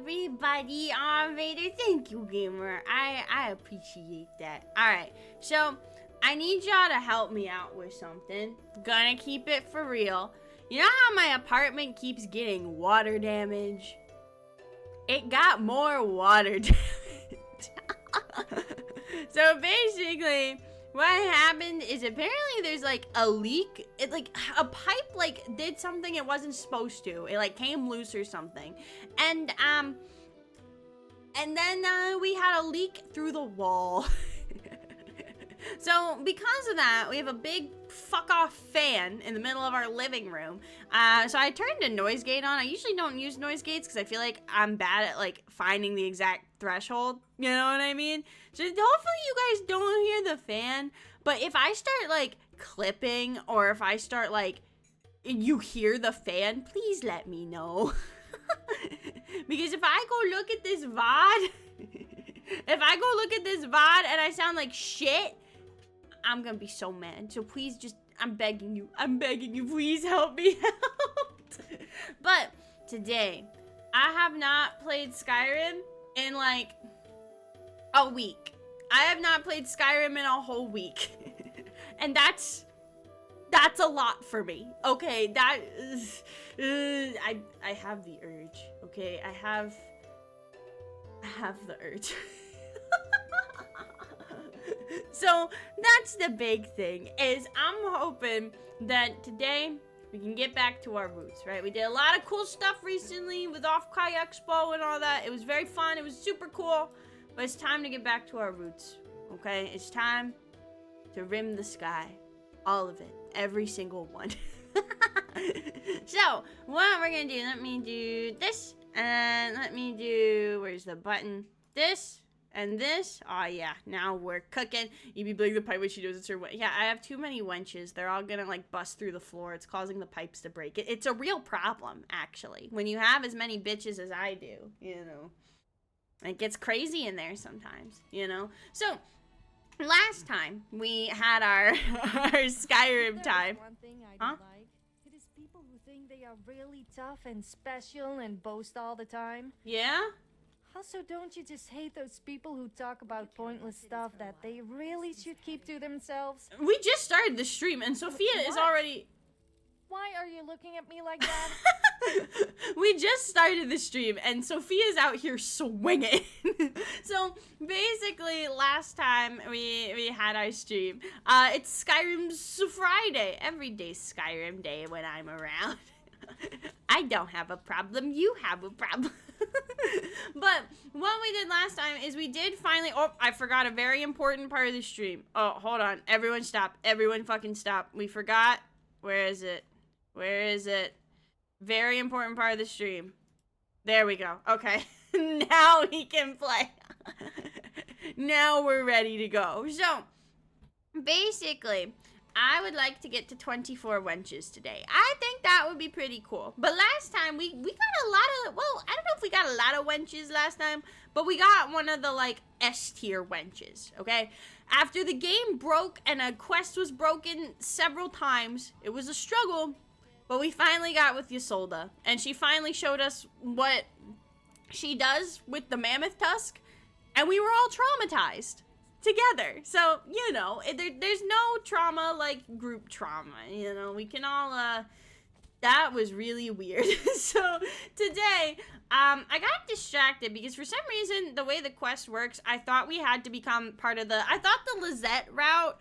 everybody. Vader, thank you, gamer. I appreciate that. Alright, so I need y'all to help me out with something. Gonna keep it for real. You know how my apartment keeps getting water damage? It got more water damage. So basically, what happened is apparently there's like a leak. It like a pipe like did something it wasn't supposed to. It like came loose or something. And then we had a leak through the wall. So because of that, we have a big fuck off fan in the middle of our living room. So I turned a noise gate on. I usually don't use noise gates because I feel like I'm bad at like finding the exact threshold. You know what I mean? So hopefully you guys don't hear the fan. But if I start like clipping or if I start like you hear the fan, please let me know. Because if I go look at this VOD, and I sound like shit, I'm gonna be so mad. So please just, I'm begging you, please help me out. But today, I have not played Skyrim in like a week. I have not played Skyrim in a whole week. And that's a lot for me. Okay, that is, I have the urge. Okay, I have the urge. So that's the big thing, is I'm hoping that today we can get back to our roots, right? We did a lot of cool stuff recently with Off-Kai Expo and all that. It was very fun. It was super cool. But it's time to get back to our roots, okay? It's time to rim the sky. All of it. Every single one. So, what we're gonna do, let me do this, and let me do, where's the button? This, and this. Oh yeah, now we're cooking. You be blowing the pipe when she knows it's her. Yeah, I have too many wenches. They're all gonna like bust through the floor. It's causing the pipes to break. It's a real problem, actually. When you have as many bitches as I do, you know. It gets crazy in there sometimes, you know. So, last time we had our Skyrim time. One thing I don't like. It is people who think they are really tough and special and boast all the time. Yeah? Also, don't you just hate those people who talk about pointless stuff that they really should keep to themselves? We just started the stream and Sophia is already... Why are you looking at me like that? We just started the stream and Sophia's out here swinging. So basically last time we had our stream, it's Skyrim's Friday. Every day's Skyrim day when I'm around. I don't have a problem, you have a problem. But what we did last time is we did finally, oh, I forgot a very important part of the stream. Oh, hold on, everyone stop, everyone fucking stop. We forgot, where is it? Where is it? Very important part of the stream. There we go. Okay. Now we can play. Now we're ready to go. So, basically, I would like to get to 24 wenches today. I think that would be pretty cool. But last time, we got a lot of, well, I don't know if we got a lot of wenches last time, but we got one of the, like, S-tier wenches, okay? After the game broke and a quest was broken several times, it was a struggle. But we finally got with Ysolda, and she finally showed us what she does with the mammoth tusk, and we were all traumatized together. So, you know, there's no trauma like group trauma, you know, we can all, that was really weird. So, today, I got distracted because for some reason, the way the quest works, I thought we had to become part of I thought the Lizette route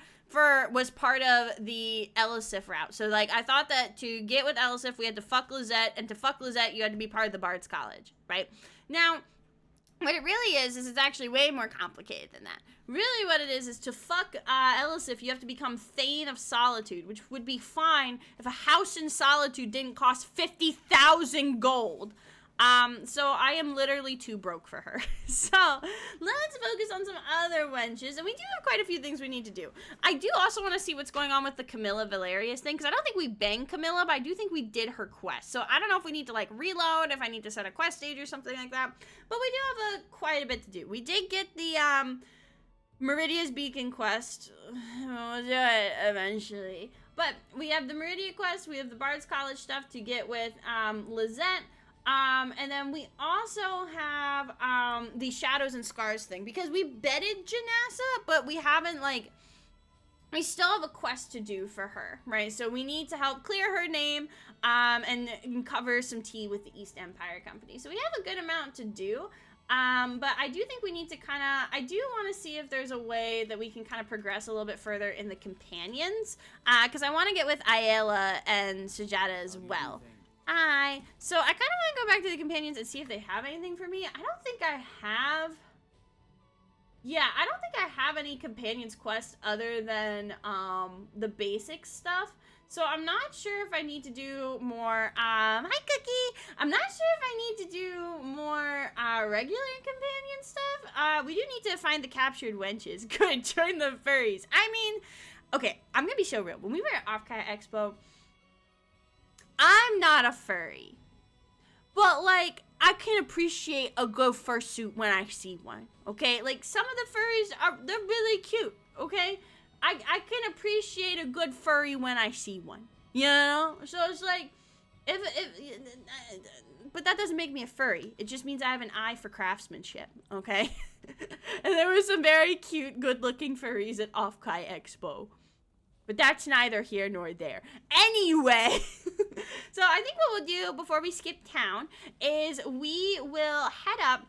was part of the Elisif route. So, like, I thought that to get with Elisif, we had to fuck Lizette, and to fuck Lizette, you had to be part of the Bard's College, right? Now, what it really is it's actually way more complicated than that. Really what it is to fuck Elisif, you have to become Thane of Solitude, which would be fine if a house in Solitude didn't cost 50,000 gold. So I am literally too broke for her. So, let's focus on some other wenches, and we do have quite a few things we need to do. I do also want to see what's going on with the Camilla Valerius thing, because I don't think we banged Camilla, but I do think we did her quest. So, I don't know if we need to, like, reload, if I need to set a quest stage or something like that, but we do have quite a bit to do. We did get the, Meridia's Beacon quest. We'll do it eventually. But we have the Meridia quest, we have the Bard's College stuff to get with, Lizette. And then we also have the Shadows and Scars thing, because we bedded Janassa, but we haven't, like, we still have a quest to do for her, right? So we need to help clear her name and cover some tea with the East Empire Company. So we have a good amount to do. But I do think we need to I do want to see if there's a way that we can kind of progress a little bit further in the companions. Because I want to get with Aela and Sujata as well. So I kind of want to go back to the companions and see if they have anything for me. I don't think I have... Yeah, I don't think I have any companions quests other than the basic stuff. So I'm not sure if I need to do more, hi Cookie! I'm not sure if I need to do more regular companion stuff. We do need to find the captured wenches. Good, join the furries. I mean, okay, I'm gonna be so real. When we were at Off-Kai Expo, I'm not a furry. But, like, I can appreciate a good fursuit when I see one, okay? Like, some of the furries, they're really cute, okay? I can appreciate a good furry when I see one, you know? So it's like, but that doesn't make me a furry. It just means I have an eye for craftsmanship, okay? And there were some very cute, good-looking furries at Off-Kai Expo. But that's neither here nor there. Anyway, so I think what we'll do before we skip town is we will head up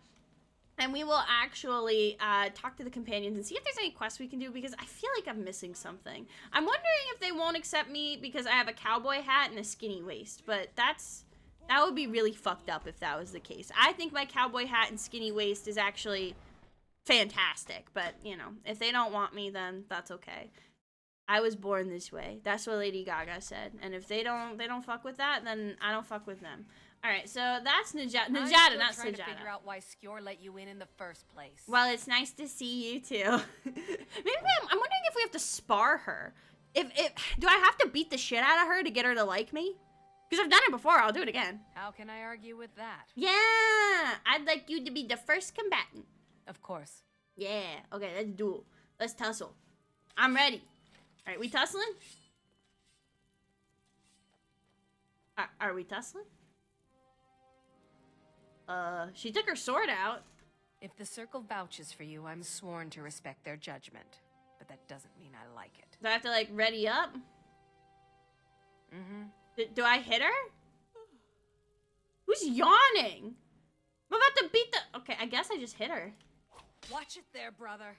and we will actually talk to the companions and see if there's any quests we can do, because I feel like I'm missing something. I'm wondering if they won't accept me because I have a cowboy hat and a skinny waist, but that would be really fucked up if that was the case. I think my cowboy hat and skinny waist is actually fantastic, but, you know, if they don't want me, then that's okay. I was born this way. That's what Lady Gaga said. And if they don't fuck with that, then I don't fuck with them. All right, so that's Najada, not trying Sujata. to figure out why Skjor let you in the first place. Well, it's nice to see you too. Maybe I'm wondering if we have to spar her. Do I have to beat the shit out of her to get her to like me? Because I've done it before. I'll do it again. How can I argue with that? Yeah, I'd like you to be the first combatant. Of course. Yeah. Okay, let's duel. Let's tussle. I'm ready. All right, we tussling? Are we tussling? She took her sword out. If the circle vouches for you, I'm sworn to respect their judgment. But that doesn't mean I like it. Do I have to, like, ready up? Mm-hmm. Do I hit her? Who's yawning? I'm about to beat the... Okay, I guess I just hit her. Watch it there, brother.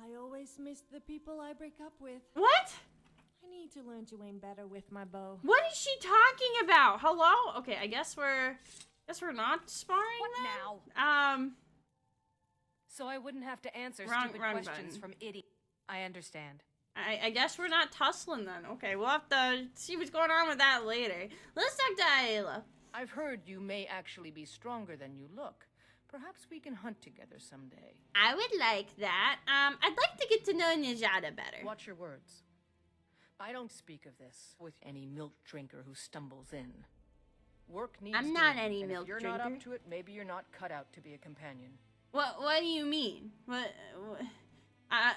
I always miss the people I break up with. What? I need to learn to aim better with my bow. What is she talking about? Hello? Okay, I guess we're not sparring What then? now? So I wouldn't have to answer stupid wrong questions button. from idiots. I understand. I guess we're not tussling then. Okay, we'll have to see what's going on with that later. Let's talk to Aela. I've heard you may actually be stronger than you look. Perhaps we can hunt together someday. I would like that. I'd like to get to know Najada better. Watch your words. I don't speak of this with any milk drinker who stumbles in. Work needs I'm not doing, any and milk if you're drinker. not up to it, maybe you're not cut out to be a companion. What do you mean?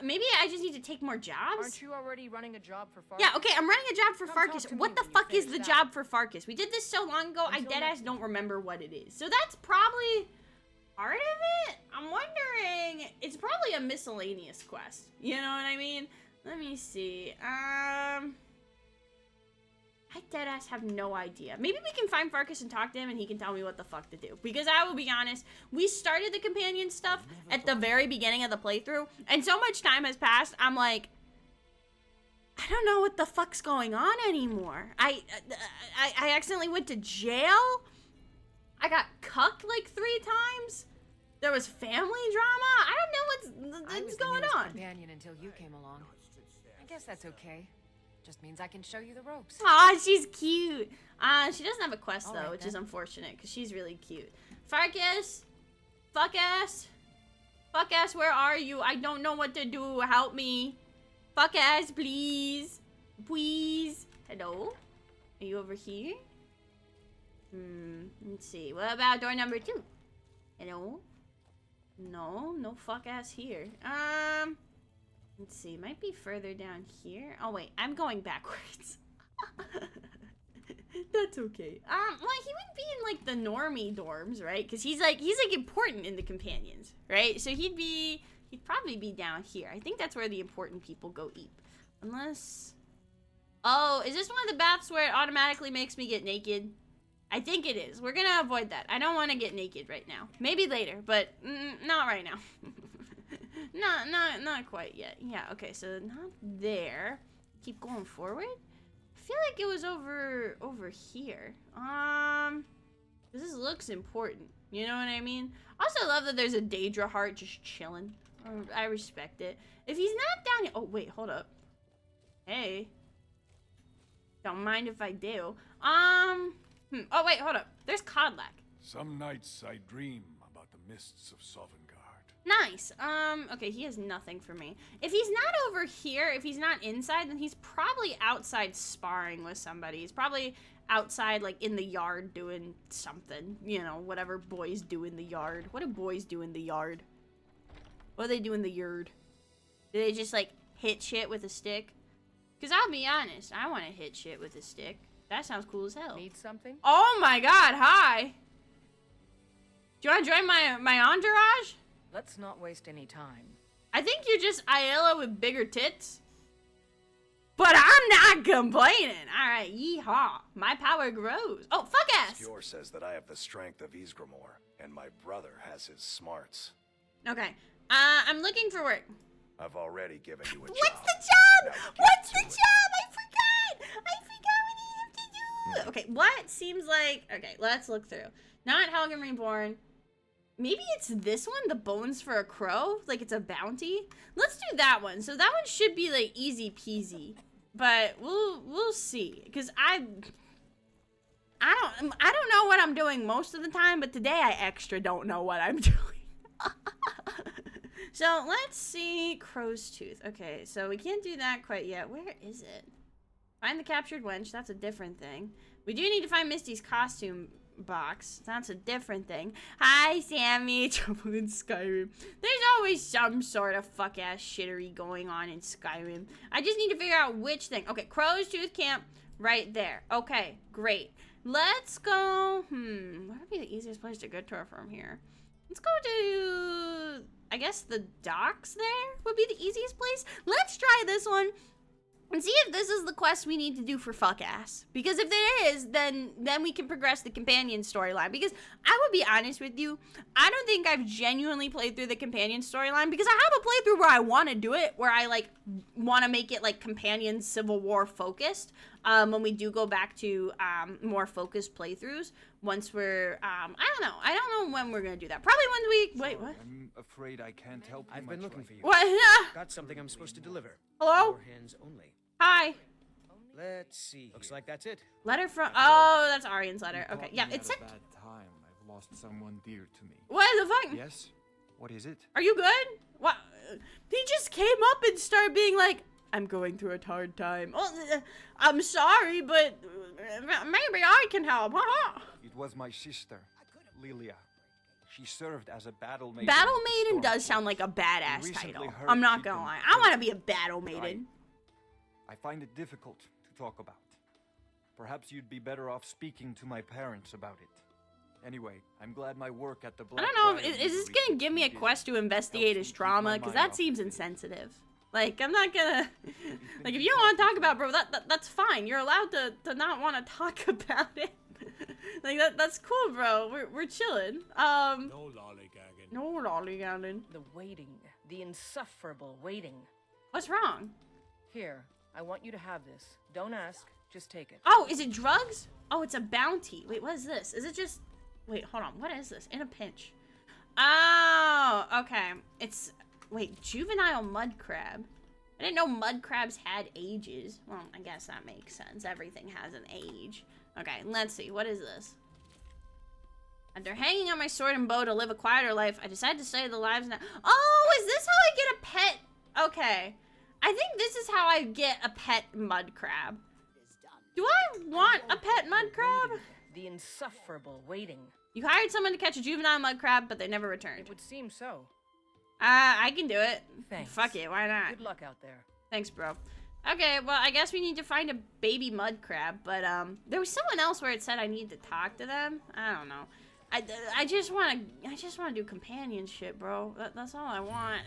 Maybe I just need to take more jobs? Aren't you already running a job for Farkas? Yeah, okay, I'm running a job for Come Farkas. talk to me What the when you fuck is finish the that. job for Farkas? We did this so long ago, I Until deadass next don't remember what it is. So that's probably part of it? I'm wondering, it's probably a miscellaneous quest. You know what I mean? Let me see. I deadass have no idea. Maybe we can find Farkas and talk to him and he can tell me what the fuck to do. Because I will be honest, we started the companion stuff at the very beginning of the playthrough, and so much time has passed, I'm like, I don't know what the fuck's going on anymore. I accidentally went to jail. I got cucked like 3 times. There was family drama. I don't know what's going on. Companion until you came along. I guess that's okay. Just means I can show you the ropes. Aw, she's cute. She doesn't have a quest All though, right, which is then. unfortunate because she's really cute. Farkas, fuck ass, where are you? I don't know what to do. Help me, fuck ass, please, please. Hello, are you over here? Let's see. What about door number 2? Hello. No fuck ass here. Let's see, might be further down here. Oh wait, I'm going backwards. That's okay. Well, he would be in like the normie dorms, right? Because he's like important in the companions, right? So he'd probably be down here. I think that's where the important people go eat. Unless, oh, is this one of the baths where it automatically makes me get naked? I think it is. We're gonna avoid that. I don't want to get naked right now. Maybe later, but not right now. not quite yet. Yeah. Okay. So not there. Keep going forward. I feel like it was over here. This looks important. You know what I mean? Also love that there's a Daedra heart just chilling. I respect it. If he's not down here, oh wait, hold up. Hey. Don't mind if I do. Oh wait, hold up. There's Codlac. Some nights I dream about the mists of Sovngarde. Nice. Okay, he has nothing for me. If he's not over here, if he's not inside, then he's probably outside sparring with somebody. He's probably outside, like, in the yard doing something. You know, whatever boys do in the yard. What do boys do in the yard? What do they do in the yard? Do they just, like, hit shit with a stick? Because I'll be honest, I want to hit shit with a stick. That sounds cool as hell. Need something? Oh my god, hi! Do you want to join my entourage? Let's not waste any time. I think you're just Aela with bigger tits. But I'm not complaining. Alright, yeehaw. My power grows. Oh, fuck ass! Skjor says that I have the strength of Ysgramor, and my brother has his smarts. Okay. I'm looking for work. I've already given you a job. What's the job? Now get What's the to it. job? I forgot what I have to do. Okay, what seems like... Okay, let's look through. Not Helgen Reborn. Maybe it's this one, the Bones for a Crow? Like it's a bounty? Let's do that one. So that one should be like easy peasy. But we'll see. Because I don't know what I'm doing most of the time, but today I extra don't know what I'm doing. So let's see. Crow's Tooth. Okay, so we can't do that quite yet. Where is it? Find the captured wench. That's a different thing. We do need to find Misty's costume box. That's a different thing. Hi, Sammy. Trouble in Skyrim. There's always some sort of fuck-ass shittery going on in Skyrim. I just need to figure out which thing. Okay, Crow's Tooth Camp right there. Okay, great. Let's go. What would be the easiest place to get to her from here? Let's go to... I guess the docks there would be the easiest place. Let's try this one and see if this is the quest we need to do for fuck ass. Because if there is, then we can progress the companion storyline. Because I would be honest with you, I don't think I've genuinely played through the companion storyline, because I have a playthrough where I want to do it, where I like want to make it like companion Civil War focused. When we do go back to more focused playthroughs, once we're I don't know when we're gonna do that. Probably when we wait. What? I'm afraid I can't help you. I've been looking for you. What? Got something I'm supposed to deliver. Hello? Your hands only. Hi. Let's see. Looks like that's it. Letter from. Oh, that's Arian's letter. Okay, yeah, it's a sent. bad time. I've lost someone dear to me. What the fuck? Yes. What is it? Are you good? What? He just came up and started being like, I'm going through a hard time. Oh, I'm sorry, but maybe I can help. It was my sister, Lilia. She served as a battle maiden. Battle in the Maiden Storm does sound Force. like a badass Recently title. heard I'm not she'd gonna been lie. I want to killed. be a Battle Maiden. I find it difficult to talk about. Perhaps you'd be better off speaking to my parents about it. Anyway, I'm glad my work at the Black I don't know. Friars Is this gonna give me a quest to investigate his trauma? Because that seems insensitive. Like, I'm not gonna... Like, if you don't want to talk about it, bro, that's fine. You're allowed to not want to talk about it. Like, that's cool, bro. We're chilling. No lollygagging. No lollygagging. The waiting. The insufferable waiting. What's wrong? Here, I want you to have this. Don't ask, just take it. Oh, is it drugs? Oh, it's a bounty. Wait, what is this? Is it just... Wait, hold on. What is this? In a pinch. Oh, okay. It's... Wait, juvenile mud crab. I didn't know mud crabs had ages. Well, I guess that makes sense. Everything has an age. Okay, let's see. What is this? After hanging on my sword and bow to live a quieter life, I decided to save the lives now. Oh, is this how I get a pet? Okay. I think this is how I get a pet mud crab. Do I want a pet mud crab? The insufferable waiting. You hired someone to catch a juvenile mud crab, but they never returned. It would seem so. I can do it. Thanks. Fuck it, why not? Good luck out there. Thanks, bro. Okay, well, I guess we need to find a baby mud crab, but, there was someone else where it said I need to talk to them. I don't know. I just want to do companionship, bro. That's all I want.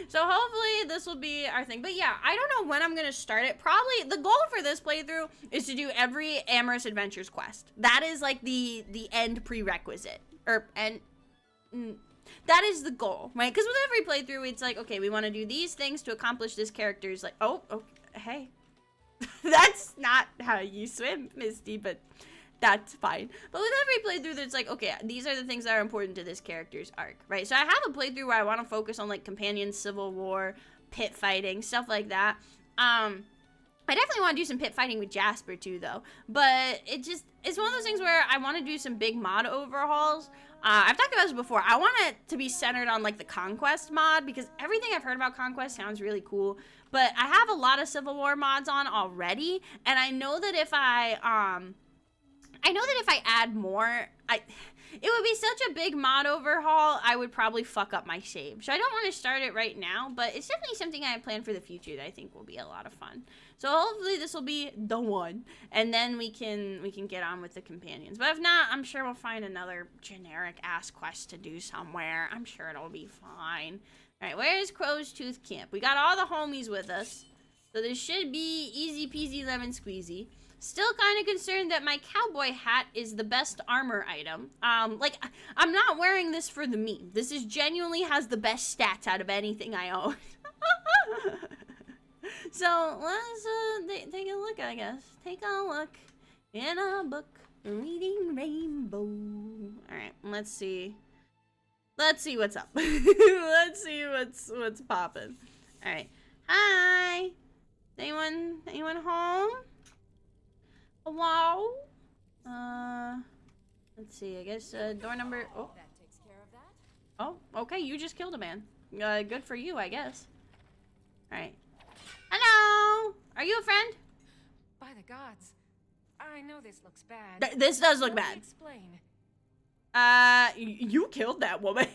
So hopefully this will be our thing. But yeah, I don't know when I'm going to start it. Probably the goal for this playthrough is to do every Amorous Adventures quest. That is like the end prerequisite. That is the goal, right? Because with every playthrough, it's like, okay, we want to do these things to accomplish this character's like, oh, hey. That's not how you swim, Misty, but that's fine. But with every playthrough, it's like, okay, these are the things that are important to this character's arc, right? So I have a playthrough where I want to focus on, like, companion civil war, pit fighting, stuff like that. I definitely want to do some pit fighting with Jasper, too, though. But it's one of those things where I want to do some big mod overhauls. I've talked about this before. I want it to be centered on, like, the Conquest mod, because everything I've heard about Conquest sounds really cool. But I have a lot of Civil War mods on already, and I know that if I add more, it would be such a big mod overhaul, I would probably fuck up my save. So I don't want to start it right now, but it's definitely something I have planned for the future that I think will be a lot of fun. So hopefully this will be the one, and then we can get on with the companions. But if not, I'm sure we'll find another generic ass quest to do somewhere. I'm sure it'll be fine. All right, where is Crow's Tooth Camp? We got all the homies with us, so this should be easy peasy lemon squeezy. Still kind of concerned that my cowboy hat is the best armor item. Like, I'm not wearing this for the meme. This is genuinely has the best stats out of anything I own. So, let's take a look, I guess. Take a look in a book, reading Rainbow. Alright, let's see. Let's see what's up. Let's see what's poppin'. Alright. Hi! Anyone home? Hello? Let's see, I guess, door number, oh. That takes care of that. Oh, okay, you just killed a man. Good for you, I guess. Alright. Hello? Are you a friend? By the gods, I know this looks bad. This does look Let me bad. explain. You killed that woman.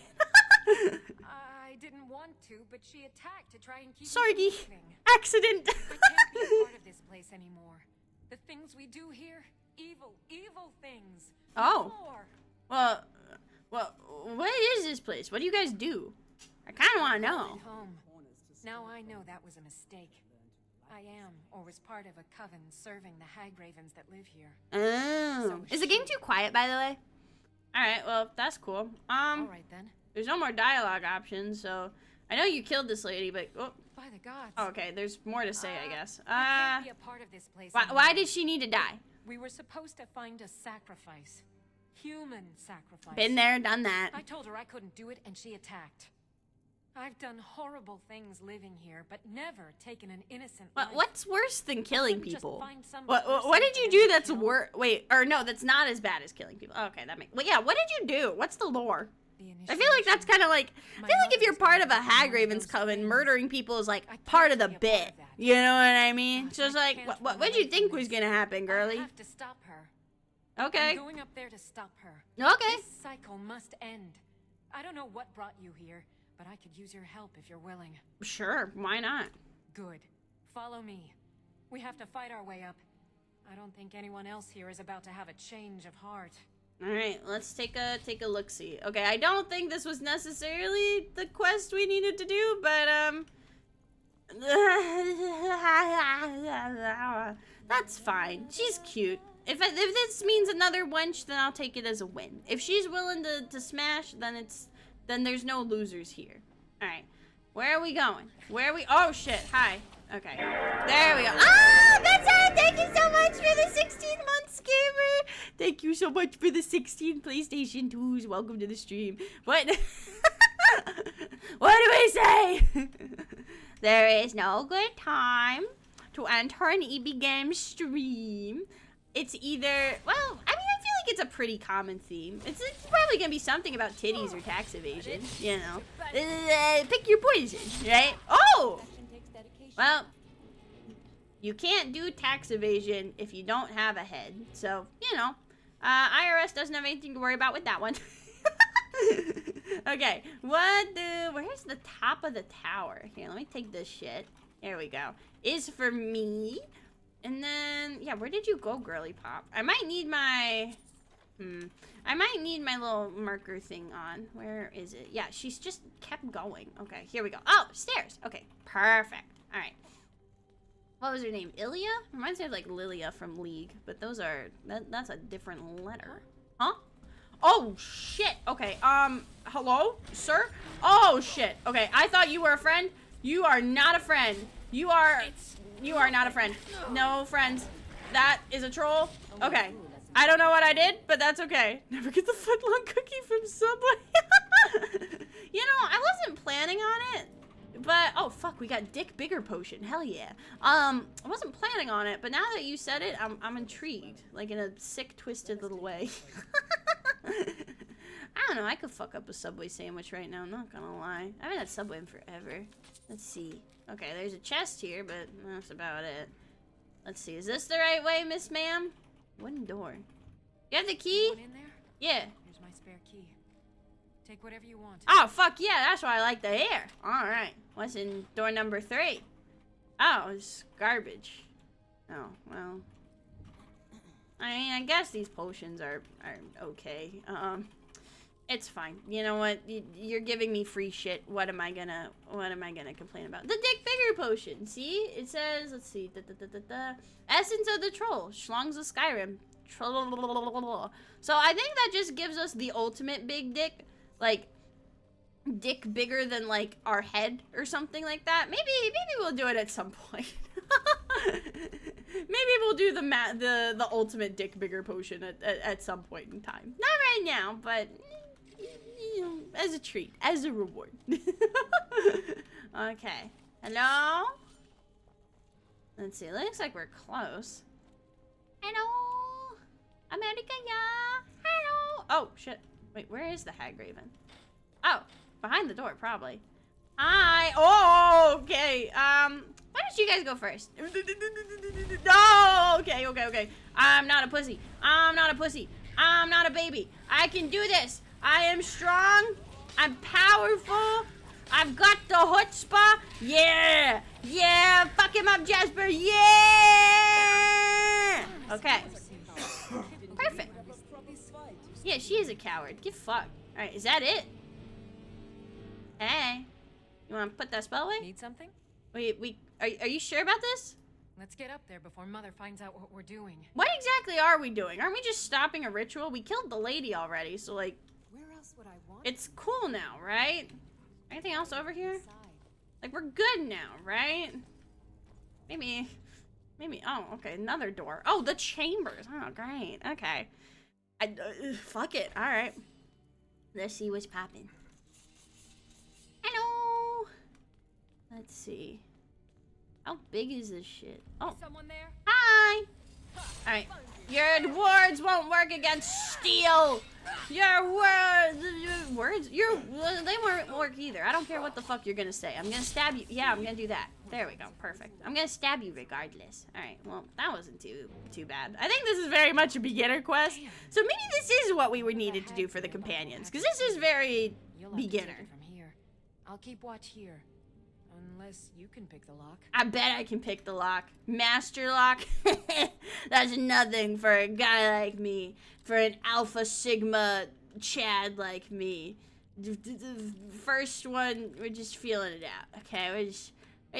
I didn't want to, but she attacked to try and keep me Sorry, from leaving. accident. I can't be a part of this place anymore. The things we do here, evil things. Oh. More. Well, what is this place? What do you guys do? I kind of want to know. Home. Now I know that was a mistake. I am, or was part of a coven serving the hag ravens that live here. Oh. Is the game too quiet, by the way? Alright, well, that's cool. Alright then. There's no more dialogue options, so I know you killed this lady, but By the gods. okay, there's more to say, I guess. I can't be a part of this place Why anymore. did she need to die? We were supposed to find a sacrifice. Human sacrifice. Been there, done that. I told her I couldn't do it, and she attacked. I've done horrible things living here, but never taken an innocent life. What's worse than killing Couldn't just people? find some What did you person do to that's kill? worse? Wait, or no, that's not as bad as killing people. Okay, that makes. Well, yeah. What did you do? What's the lore? I feel like that's kind of like. I feel like if you're part of a hag ravens coven, murdering people is like part of the bit. You know what I mean? So it's like, what did you think was gonna happen, girly? I have to stop her. Okay. I'm going up there to stop her. Okay. This cycle must end. I don't know what brought you here, but I could use your help if you're willing. Sure. Why not? Good. Follow me. We have to fight our way up. I don't think anyone else here is about to have a change of heart. All right, let's take a look-see. Okay, I don't think this was necessarily the quest we needed to do, but that's fine. She's cute. If this means another wench, then I'll take it as a win. If she's willing to smash, then there's no losers here. All right, where are we going? Oh shit! Hi. Okay, there we go. Ah, that's it. Thank you so much for the 16 months, gamer. Thank you so much for the 16 PlayStation 2s. Welcome to the stream. What? What do we say? There is no good time to enter an EB game stream. It's either, well, I mean, I feel like it's a pretty common theme. It's probably gonna be something about titties or tax evasion, you know. Pick your poison, right? Oh! Well, you can't do tax evasion if you don't have a head. So, you know, IRS doesn't have anything to worry about with that one. Okay, where's the top of the tower? Here, let me take this shit. There we go. Is for me. And then, yeah, where did you go, girly pop? I might need my... I might need my little marker thing on. Where is it? Yeah, she's just kept going. Okay, here we go. Oh, stairs. Okay, perfect. All right. What was her name? Ilia? Reminds me of, like, Lilia from League. But those are... That's a different letter. Huh? Oh, shit. Okay, hello, sir? Oh, shit. Okay, I thought you were a friend. You are not a friend. You are not a friend. No friends. That is a troll. Okay. I don't know what I did, but that's okay. Never get the footlong cookie from Subway. You know, I wasn't planning on it, but oh fuck, we got Dick Bigger potion. Hell yeah. I wasn't planning on it, but now that you said it, I'm intrigued, like in a sick, twisted little way. I don't know. I could fuck up a Subway sandwich right now. I'm not gonna lie. I haven't had Subway in forever. Let's see. Okay, there's a chest here, but that's about it. Let's see. Is this the right way, Miss Ma'am? Wooden door. You have the key? In there? Yeah. Here's my spare key. Take whatever you want. Oh, fuck yeah. That's why I like the air. Alright. What's in door number 3? Oh, it's garbage. Oh, well. I mean, I guess these potions are okay. It's fine. You know what? You're giving me free shit. What am I gonna complain about? The Dick Bigger potion. See? It says, let's see. Essence of the Troll. Schlongs of Skyrim. So I think that just gives us the ultimate big dick. Like, dick bigger than, like, our head or something like that. Maybe we'll do it at some point. Maybe we'll do the ultimate Dick Bigger potion at some point in time. Not right now, but... You know, as a treat, as a reward. Okay. Hello? Let's see. It looks like we're close. Hello? America, yeah. Hello? Oh, shit. Wait, where is the Hag Raven? Oh, behind the door, probably. Hi. Oh, okay. Why don't you guys go first? No. Okay. I'm not a pussy. I'm not a pussy. I'm not a baby. I can do this. I am strong. I'm powerful. I've got the chutzpah. Yeah. Yeah. Fuck him up, Jasper. Yeah. Okay. Perfect. Yeah, she is a coward. Get fucked. All right, is that it? Hey. You want to put that spell away? Need something? Are you sure about this? Let's get up there before Mother finds out what we're doing. What exactly are we doing? Aren't we just stopping a ritual? We killed the lady already, so like... Where else would I want? It's cool now, right? Anything else over here? Like, we're good now, right? Maybe... Oh, okay, another door. Oh, the chambers. Oh, great. Okay. Fuck it. All right. Let's see what's popping. Hello. Let's see. How big is this shit? Oh. Someone there? Hi. All right. Your words won't work against steel. Your words. They won't work either. I don't care what the fuck you're gonna say. I'm gonna stab you. Yeah, I'm gonna do that. There we go. Perfect. I'm gonna stab you regardless. All right. Well, that wasn't too bad. I think this is very much a beginner quest. So maybe this is what we were needed to do for the companions, because this is very beginner. From here. I'll keep watch here. Unless you can pick the lock. I bet I can pick the lock. Master lock? That's nothing for a guy like me. For an Alpha Sigma Chad like me. The first one, we're just feeling it out. Okay, we're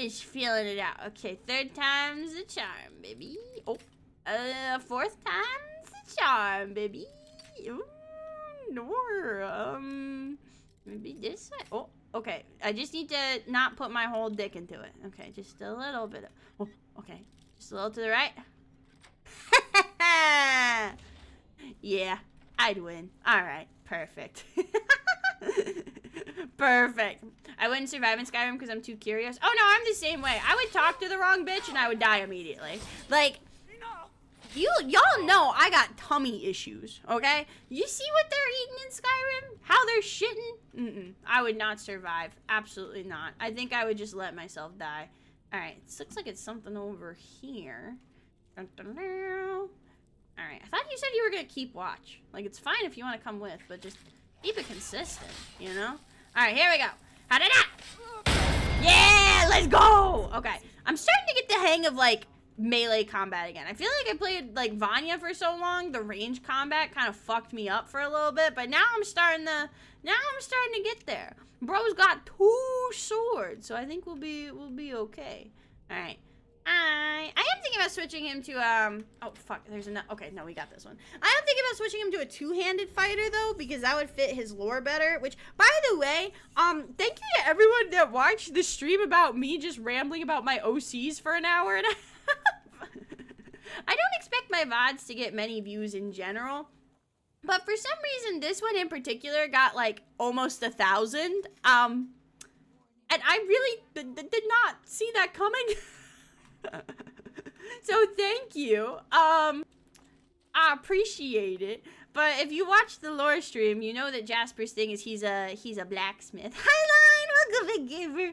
just feeling it out. Okay, third time's the charm, baby. Oh, fourth time's the charm, baby. Ooh, no, maybe this way. Oh. Okay, I just need to not put my whole dick into it. Okay, just a little bit. Oh, okay, just a little to the right. Yeah, I'd win. All right, perfect. Perfect. I wouldn't survive in Skyrim because I'm too curious. Oh no, I'm the same way. I would talk to the wrong bitch and I would die immediately. Like, y'all know I got tummy issues, okay? You see what they're eating in Skyrim? How they're shitting? I would not survive. Absolutely not. I think I would just let myself die. Alright, this looks like it's something over here. Alright, I thought you said you were gonna keep watch. Like, it's fine if you want to come with, but just keep it consistent, you know? Alright, here we go. Ha-da-da! Yeah, let's go! Okay. I'm starting to get the hang of, like, melee combat again. I feel like I played, like, Vanya for so long, the range combat kind of fucked me up for a little bit, but now I'm starting to get there. Bro's got 2 swords, so I think we'll be okay. Alright. I am thinking about switching him to, oh, fuck, there's another, okay, no, we got this one. I am thinking about switching him to a 2-handed fighter, though, because that would fit his lore better, which, by the way, thank you to everyone that watched the stream about me just rambling about my OCs for an hour and a half. I don't expect my VODs to get many views in general, but for some reason, this one in particular got, like, almost 1,000, and I really did not see that coming. So thank you. I appreciate it. But if you watch the lore stream, you know that Jasper's thing is he's a blacksmith. Hi, Line, welcome, Big Giver.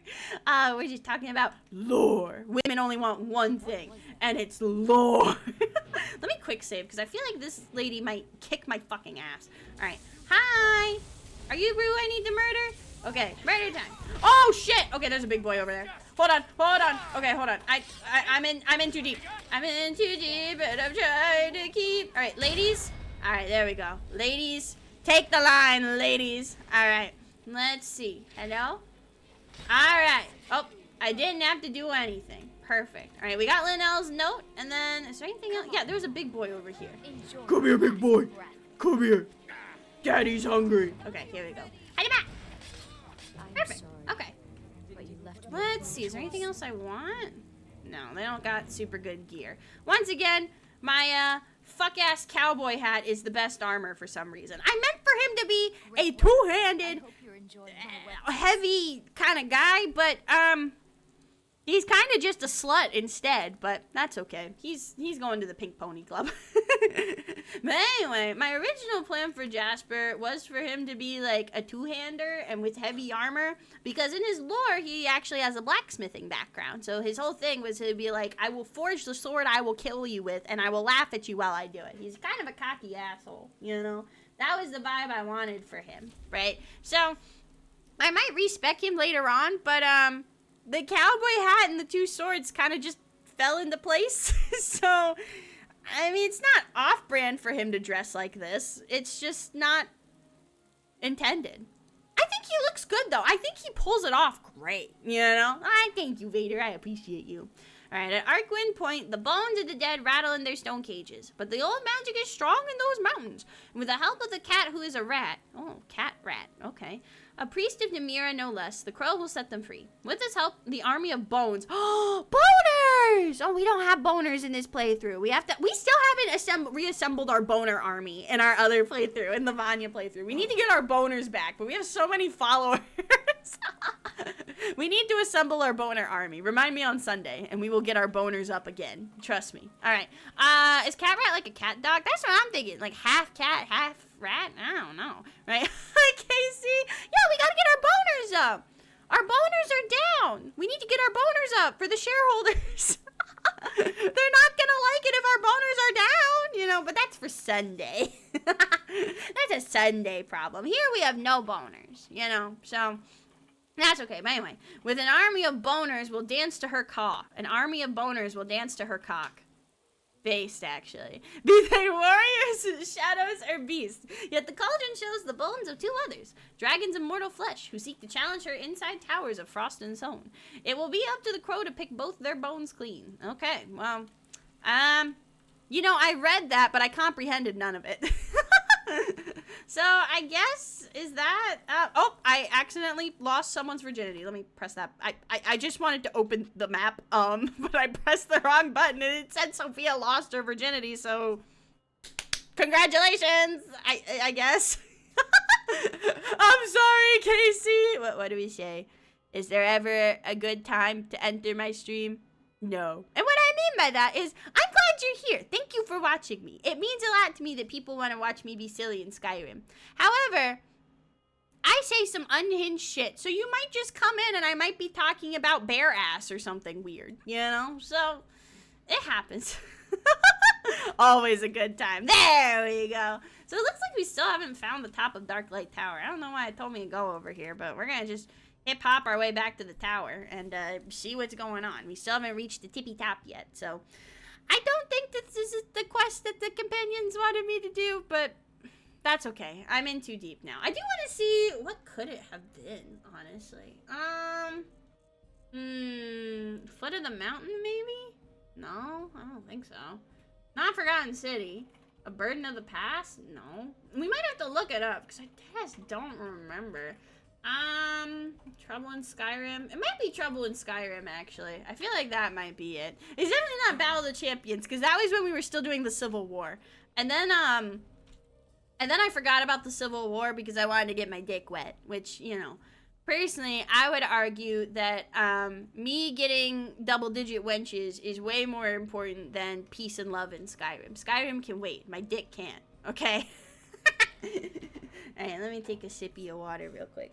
We're just talking about lore. Women only want one thing, and it's lore. Let me quick save because I feel like this lady might kick my fucking ass. All right. Hi. Are you Rue I need to murder? Okay, murder time. Oh shit! Okay, there's a big boy over there. Hold on. Okay, hold on. I'm in too deep. I'm in too deep, but I'm trying to keep. All right, ladies. All right, there we go. Ladies, take the line, ladies. All right, let's see. Hello. All right. Oh, I didn't have to do anything. Perfect. All right, we got Linnell's note, and then is there anything else? Yeah, there was a big boy over here. Come here, big boy. Come here. Daddy's hungry. Okay, here we go. Hadi back. Perfect. Okay. Let's see. Is there anything else I want? No, they don't got super good gear. Once again, my fuck-ass cowboy hat is the best armor for some reason. I meant for him to be a 2-handed, heavy kind of guy, but he's kind of just a slut instead. But that's okay. He's going to the Pink Pony Club. But anyway, my original plan for Jasper was for him to be like a 2-hander and with heavy armor, because in his lore he actually has a blacksmithing background. So his whole thing was to be like, I will forge the sword I will kill you with, and I will laugh at you while I do it. He's kind of a cocky asshole, you know? That was the vibe I wanted for him, right? So I might respec him later on, but the cowboy hat and the 2 swords kind of just fell into place. So I mean, it's not off-brand for him to dress like this. It's just not intended. I think he looks good, though. I think he pulls it off great, you know? I thank you, Vader. I appreciate you. All right, at Arkwind Point, the bones of the dead rattle in their stone cages, but the old magic is strong in those mountains. And with the help of the cat who is a rat, oh, cat rat, okay, a priest of Namira no less, the crow will set them free. With his help, the army of bones. Oh, boners! Oh, we don't have boners in this playthrough. We still haven't reassembled our boner army in our other playthrough, in the Vanya playthrough. We need to get our boners back, but we have so many followers. We need to assemble our boner army. Remind me on Sunday, and we will get our boners up again. Trust me. All right. Is Cat Rat like a cat dog? That's what I'm thinking. Like half cat, half rat? I don't know. Right? Like Casey? Yeah, we gotta get our boners up. Our boners are down. We need to get our boners up for the shareholders. They're not gonna like it if our boners are down, you know, but that's for Sunday. That's a Sunday problem. Here we have no boners, you know, so that's okay. But anyway, with an army of boners will dance to her caw. An army of boners will dance to her cock. Based, actually. Be they warriors, shadows, or beasts. Yet the cauldron shows the bones of 2 others, dragons of mortal flesh, who seek to challenge her inside towers of frost and stone. It will be up to the crow to pick both their bones clean. Okay, well, you know, I read that, but I comprehended none of it. So, I guess, is that, oh, I accidentally lost someone's virginity. Let me press that. I just wanted to open the map, but I pressed the wrong button, and it said Sophia lost her virginity, so, congratulations, I guess. I'm sorry, Casey. What do we say? Is there ever a good time to enter my stream? No. And what I mean by that is, I'm glad you're here. Thank you for watching me. It means a lot to me that people want to watch me be silly in Skyrim. However, I say some unhinged shit, so you might just come in and I might be talking about bare ass or something weird, you know? So, it happens. Always a good time. There we go. So it looks like we still haven't found the top of Dark Light Tower. I don't know why it told me to go over here, but we're gonna just hip-hop our way back to the tower and see what's going on. We still haven't reached the tippy top yet, so I don't think that this is the quest that the companions wanted me to do, but that's okay. I'm in too deep now. I do want to see what could it have been, honestly. Foot of the mountain, maybe? No, I don't think so. Not Forgotten City. A Burden of the Past? No. We might have to look it up, because I just don't remember. Trouble in Skyrim. It might be Trouble in Skyrim, actually. I feel like that might be it. It's definitely not Battle of the Champions, because that was when we were still doing the Civil War. And then I forgot about the Civil War because I wanted to get my dick wet, which, you know, personally, I would argue that me getting double-digit wenches is way more important than peace and love in Skyrim. Skyrim can wait. My dick can't. Okay? Alright, let me take a sippy of water real quick.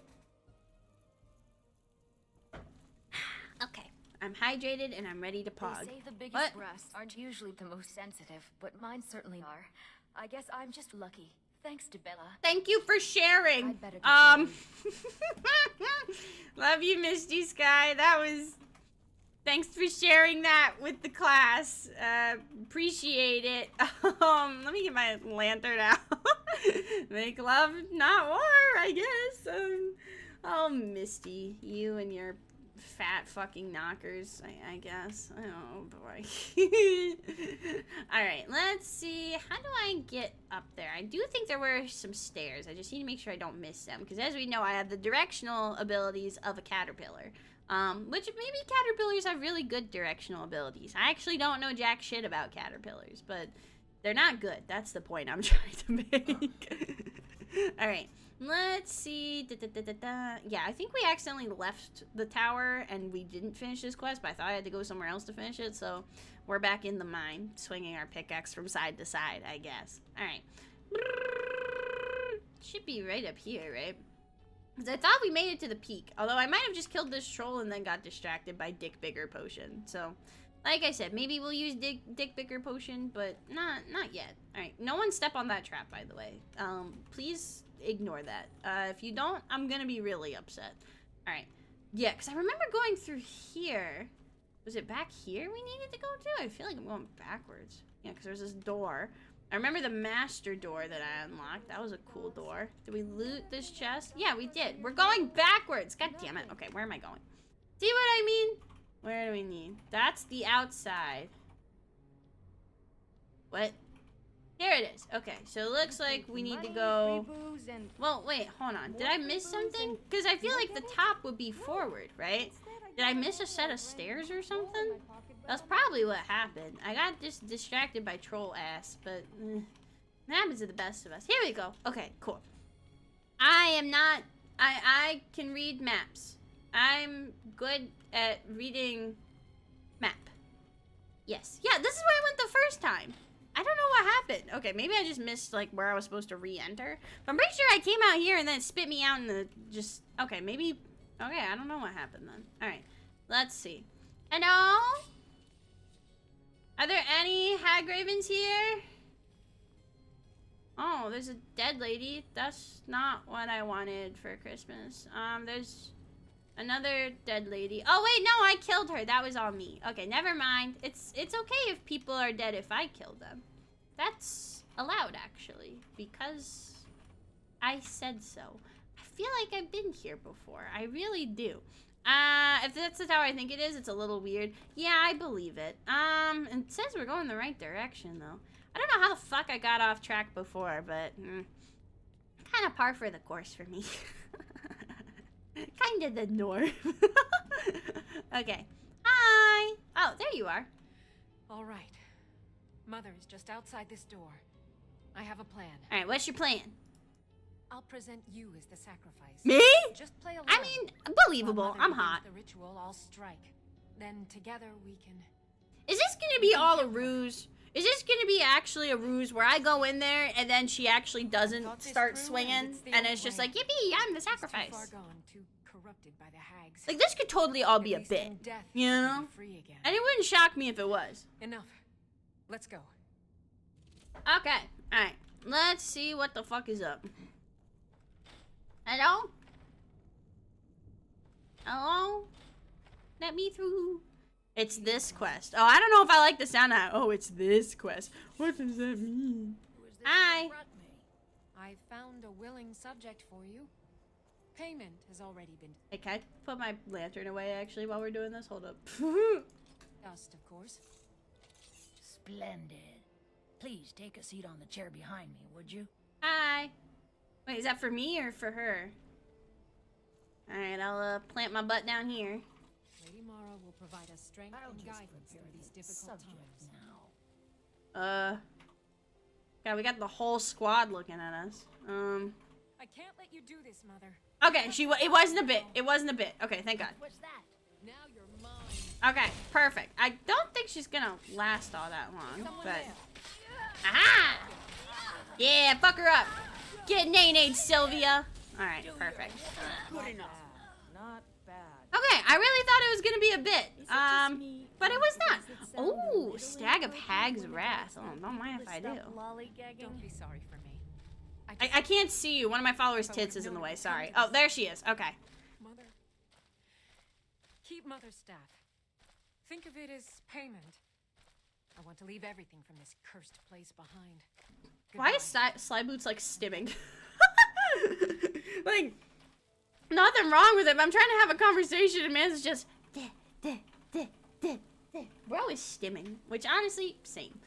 Okay. I'm hydrated and I'm ready to pog. They say the biggest What? breasts aren't usually the most sensitive, but mine certainly are. I guess I'm just lucky. Thanks to Bella. Thank you for sharing. I'd better get going. Love you, Misty Sky. That was... Thanks for sharing that with the class. Appreciate it. Let me get my lantern out. Make love, not war, I guess. Oh, Misty. You and your fat fucking knockers, I guess. Oh, boy. Alright, let's see. How do I get up there? I do think there were some stairs. I just need to make sure I don't miss them. Because as we know, I have the directional abilities of a caterpillar. Which maybe caterpillars have really good directional abilities. I actually don't know jack shit about caterpillars, but they're not good. That's the point I'm trying to make. Alright, let's see. Yeah, I think we accidentally left the tower and we didn't finish this quest, but I thought I had to go somewhere else to finish it, so we're back in the mine, swinging our pickaxe from side to side, I guess. Alright. Should be right up here, right? Because I thought we made it to the peak. Although I might have just killed this troll and then got distracted by Dick Bigger Potion. So, like I said, maybe we'll use Dick Bigger Potion, but not yet. Alright, no one step on that trap, by the way. Please ignore that. If you don't, I'm gonna be really upset. Alright. Yeah, because I remember going through here. Was it back here we needed to go to? I feel like I'm going backwards. Yeah, because there's this door. I remember the master door that I unlocked. That was a cool door. Did we loot this chest? Yeah, we did. We're going backwards. God damn it. Okay, where am I going? See what I mean? Where do we need? That's the outside. What? Here it is. Okay, so it looks like we need to go... Well, wait, hold on. Did I miss something? Because I feel like the top would be forward, right? Did I miss a set of stairs or something? That's probably what happened. I got just distracted by troll ass, but it happens to the best of us. Here we go. Okay, cool. I am not... I can read maps. I'm good at reading map. Yes. Yeah, this is where I went the first time. I don't know what happened. Okay, maybe I just missed, like, where I was supposed to re-enter. But I'm pretty sure I came out here and then it spit me out in the just... Okay, maybe... Okay, I don't know what happened then. Alright, let's see. Hello? Are there any hag ravens here? Oh, there's a dead lady. That's not what I wanted for Christmas. There's another dead lady. Oh, wait, no, I killed her. That was all me. Okay, never mind. It's okay if people are dead if I kill them. That's allowed, actually, because I said so. I feel like I've been here before. I really do. If that's the tower I think it is, it's a little weird. Yeah, I believe it. It says we're going the right direction, though. I don't know how the fuck I got off track before, but kind of par for the course for me. Kind of the norm. Okay. Hi. Oh, there you are. All right. Mother is just outside this door. I have a plan. All right, what's your plan? I'll present you as the sacrifice. Me? Just play along. I mean, believable. While Mother I'm begins hot. The ritual, I'll strike. Then together we can... Is this gonna be all a ruse? Is this gonna be actually a ruse where I go in there and then she actually doesn't start swinging and it's just like, yippee, I'm the sacrifice? Too far gone, too corrupted by the hags. Like, this could totally all be a At least in bit, death, you we can know? be free again. And it wouldn't shock me if it was. Enough. Let's go. Okay, alright. Let's see what the fuck is up. Hello? Hello? Let me through. It's this quest. Oh, I don't know if I like the sound of that. Oh, it's this quest. What does that mean? Hi. I found a willing subject for you. Payment has already been Hey, can I put my lantern away, actually, while we're doing this? Hold up. discussed, of course. Splendid. Please take a seat on the chair behind me, would you? Hi. Wait, is that for me or for her? Alright, I'll plant my butt down here. Lady Mara will provide us strength I'll and just guidance prepare through these the difficult subject times. now. God, we got the whole squad looking at us. I can't let you do this, Mother. Okay, it wasn't a bit. It wasn't a bit. Okay, thank God. What's that? Now you're mine. Okay, perfect. I don't think she's gonna last all that long, Someone but... there. Aha! Yeah, fuck her up. Get nay-nayed, Sylvia. Alright, perfect. Good enough. Not bad. Okay, I really thought it was gonna be a bit. But it was not. Oh, Stag of Hag's Wrath. Oh, don't mind if I do. Don't be sorry for me. I can't see you. One of my followers' tits is in the way. Sorry. Oh, there she is. Okay. Mother. Keep Mother's staff. Think of it as payment. I want to leave everything from this cursed place behind. Why is Sly Boots, like, stimming? Like, nothing wrong with it, but I'm trying to have a conversation and man's just... We're always stimming, which honestly, same.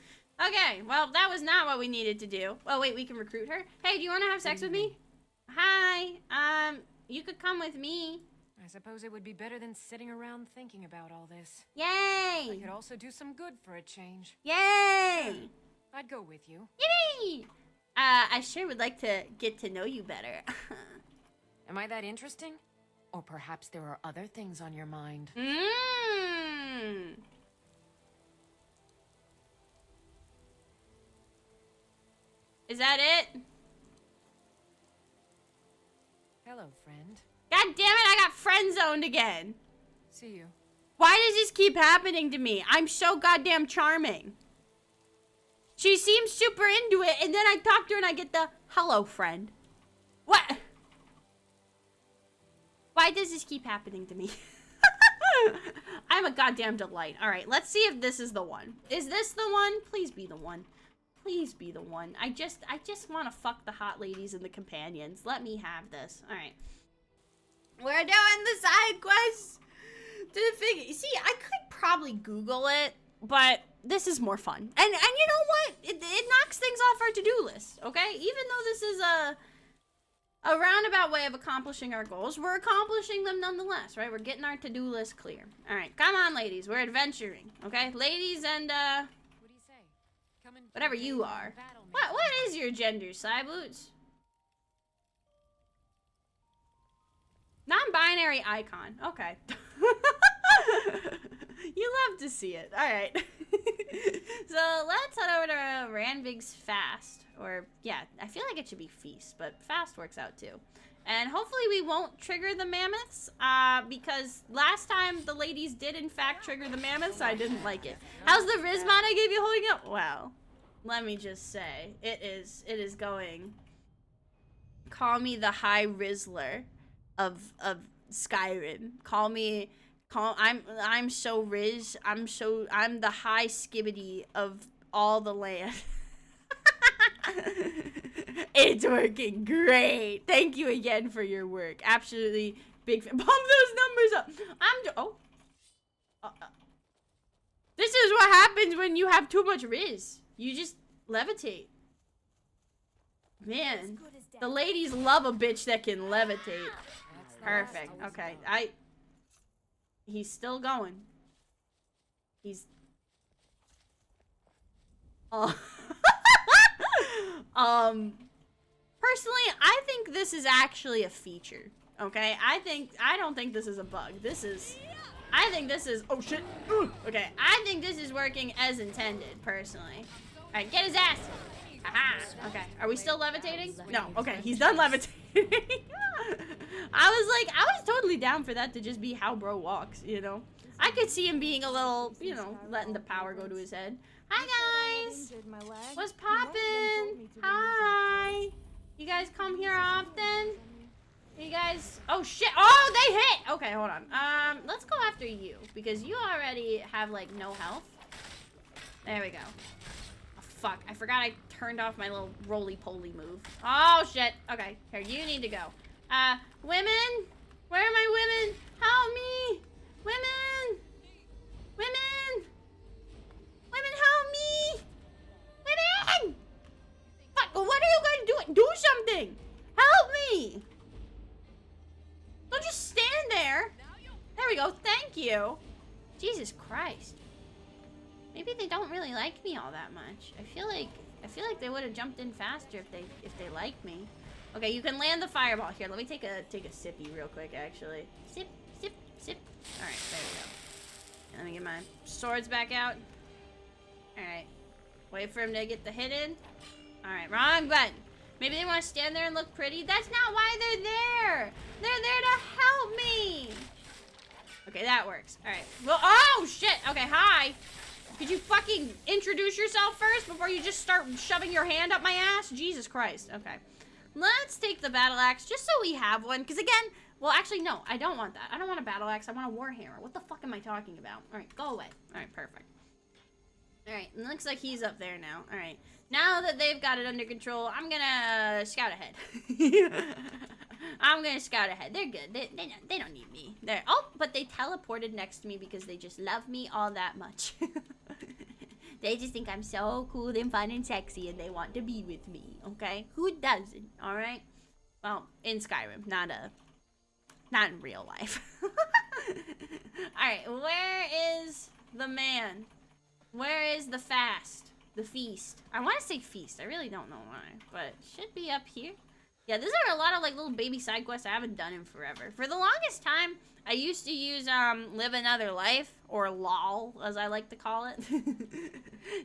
Okay, well, that was not what we needed to do. Oh, wait, we can recruit her? Hey, do you want to have sex with me? Hi, you could come with me. I suppose it would be better than sitting around thinking about all this. Yay! I could also do some good for a change. Yay! I'd go with you. Yay! I sure would like to get to know you better. Am I that interesting? Or perhaps there are other things on your mind. Is that it? Hello, friend. God damn it, I got friend zoned again. See you. Why does this keep happening to me? I'm so goddamn charming. She seems super into it, and then I talk to her and I get the, hello, friend. What? Why does this keep happening to me? I'm a goddamn delight. Alright, let's see if this is the one. Is this the one? Please be the one. Please be the one. I just want to fuck the hot ladies and the companions. Let me have this. Alright. We're doing the side quests. See, I could probably Google it, but this is more fun. And you know what? It knocks things off our to-do list, okay? Even though this is a roundabout way of accomplishing our goals, we're accomplishing them nonetheless, right? We're getting our to-do list clear. All right, come on, ladies. We're adventuring, okay? Ladies and, What do you say? Come and whatever you are. What is your gender, Cyboots? Non-binary icon. Okay. You love to see it. All right. So let's head over to Ranvig's Fast. Or, yeah, I feel like it should be Feast, but Fast works out too. And hopefully we won't trigger the mammoths, because last time the ladies did in fact trigger the mammoths, I didn't like it. How's the Rizmon I gave you holding up? Well, let me just say, it is going. Call me the High Rizzler of Skyrim. I'm so Riz. I'm the High Skibbity of all the land. It's working great. Thank you again for your work. Absolutely big fan. Pump those numbers up. This is what happens when you have too much Riz. You just levitate. Man, the ladies love a bitch that can levitate. Perfect. Okay, he's still going. He's... Personally, I think this is actually a feature. Okay, I don't think this is a bug. I think this is, oh shit. Okay, I think this is working as intended, personally. Alright, get his ass. Aha. Okay, are we still levitating? No, okay, he's done levitating. I was totally down for that to just be how bro walks, you know? I could see him being a little, you know, letting the power go to his head. Hi guys! What's poppin'? Hi! You guys come here often? You guys, oh shit, oh, they hit! Okay, hold on. Let's go after you, because you already have, like, no health. There we go. Oh, fuck, I forgot I turned off my little roly-poly move. Oh, shit. Okay, here, you need to go. Women? Where are my women? Help me! Women! Women! Women, help me! Women! Fuck, what are you going to do? Do something! Help me! Don't just stand there. There we go. Thank you. Jesus Christ. Maybe they don't really like me all that much. I feel like they would have jumped in faster if they liked me. Okay, you can land the fireball here. Let me take a sippy real quick, actually. Sip, sip, sip. All right, there we go. And let me get my swords back out. All right. Wait for him to get the hit in. All right, wrong button. Maybe they want to stand there and look pretty. That's not why they're there. They're there to help me. Okay, that works. All right. Well, oh, shit. Okay, hi. Could you fucking introduce yourself first before you just start shoving your hand up my ass? Jesus Christ. Okay. Let's take the battle axe just so we have one. Because again, well, actually, no. I don't want that. I don't want a battle axe. I want a warhammer. What the fuck am I talking about? All right, go away. All right, perfect. All right, it looks like he's up there now. All right. Now that they've got it under control, I'm gonna scout ahead. I'm gonna scout ahead. They're good. They don't need me. Oh, but they teleported next to me because they just love me all that much. They just think I'm so cool and fun and sexy and they want to be with me, okay? Who doesn't, all right? Well, in Skyrim, not in real life. All right, where is the man? Where is the fast? The feast. I want to say feast. I really don't know why, but it should be up here. Yeah, these are a lot of like little baby side quests I haven't done in forever. For the longest time, I used to use Live Another Life, or LOL, as I like to call it.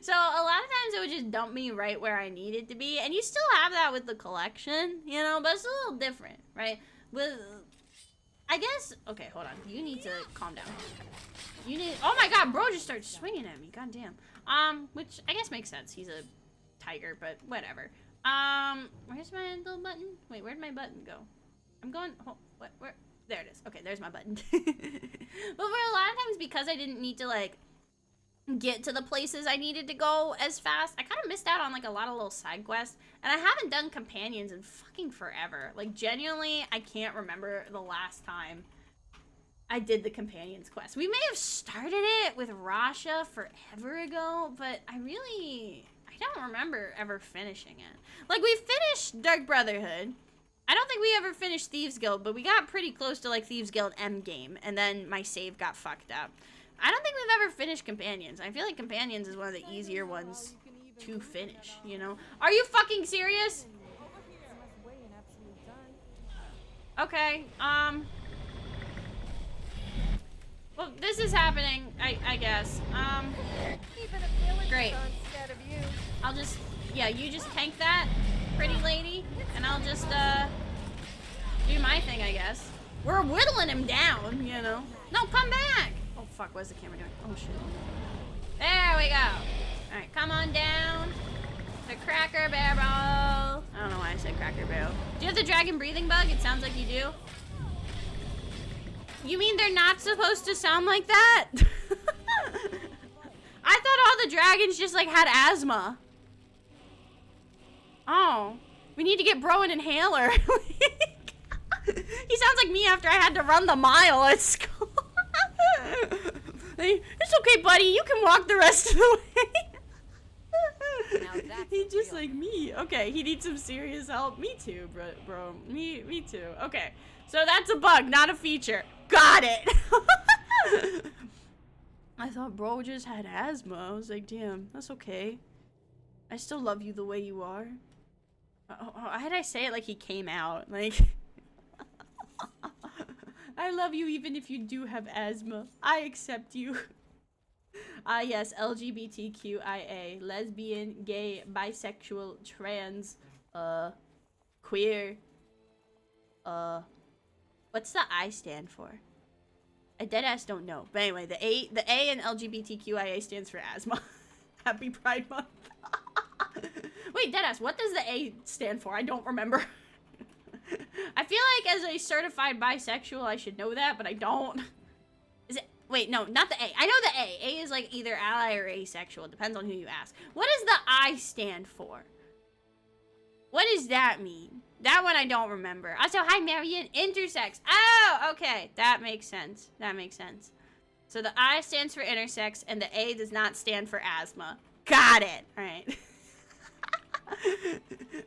So a lot of times it would just dump me right where I needed to be, and you still have that with the collection, you know, but it's a little different, right? With, I guess, okay, hold on. You need to calm down. You need, oh my god, bro just started swinging at me, goddamn. Which I guess makes sense. He's a tiger, but whatever. Where's my little button? Wait, where'd my button go? I'm going, oh, where? There it is. Okay, there's my button. But for a lot of times, because I didn't need to, like, get to the places I needed to go as fast, I kind of missed out on, like, a lot of little side quests. And I haven't done companions in fucking forever. Like, genuinely, I can't remember the last time I did the companions quest. We may have started it with Rasha forever ago, but I don't remember ever finishing it. Like, we finished Dark Brotherhood. I don't think we ever finished Thieves Guild, but we got pretty close to, like, Thieves Guild endgame, and then my save got fucked up. I don't think we've ever finished Companions. I feel like Companions is one of the easier ones to finish, you know? Are you fucking serious? Okay, well, this is happening, I guess. Great. I'll just, yeah, you just tank that, pretty lady, and I'll just, do my thing, I guess. We're whittling him down, you know? No, come back! Oh, fuck, what's the camera doing? Oh, shit. There we go. Alright, come on down to Cracker Barrel. I don't know why I said Cracker Barrel. Do you have the dragon breathing bug? It sounds like you do. You mean they're not supposed to sound like that? I thought all the dragons just, like, had asthma. Oh. We need to get bro an inhaler. He sounds like me after I had to run the mile at school. It's okay, buddy. You can walk the rest of the way. He's just like me. Okay, he needs some serious help. Me too, bro. Me too. Okay, so that's a bug, not a feature. Got it. I thought bro just had asthma. I was like, damn, that's okay. I still love you the way you are. How did I say it like he came out? Like, I love you even if you do have asthma. I accept you. Yes, LGBTQIA, lesbian, gay, bisexual, trans, queer. What's the I stand for? I deadass don't know. But anyway, the A in LGBTQIA stands for asthma. Happy Pride Month. Wait, deadass, what does the A stand for? I don't remember. I feel like as a certified bisexual, I should know that, but I don't. Is it? Wait, no, not the A. I know the A. A is like either ally or asexual. It depends on who you ask. What does the I stand for? What does that mean? That one I don't remember. Also, hi, Marion. Intersex. Oh, okay. That makes sense. That makes sense. So the I stands for intersex, and the A does not stand for asthma. Got it. All right.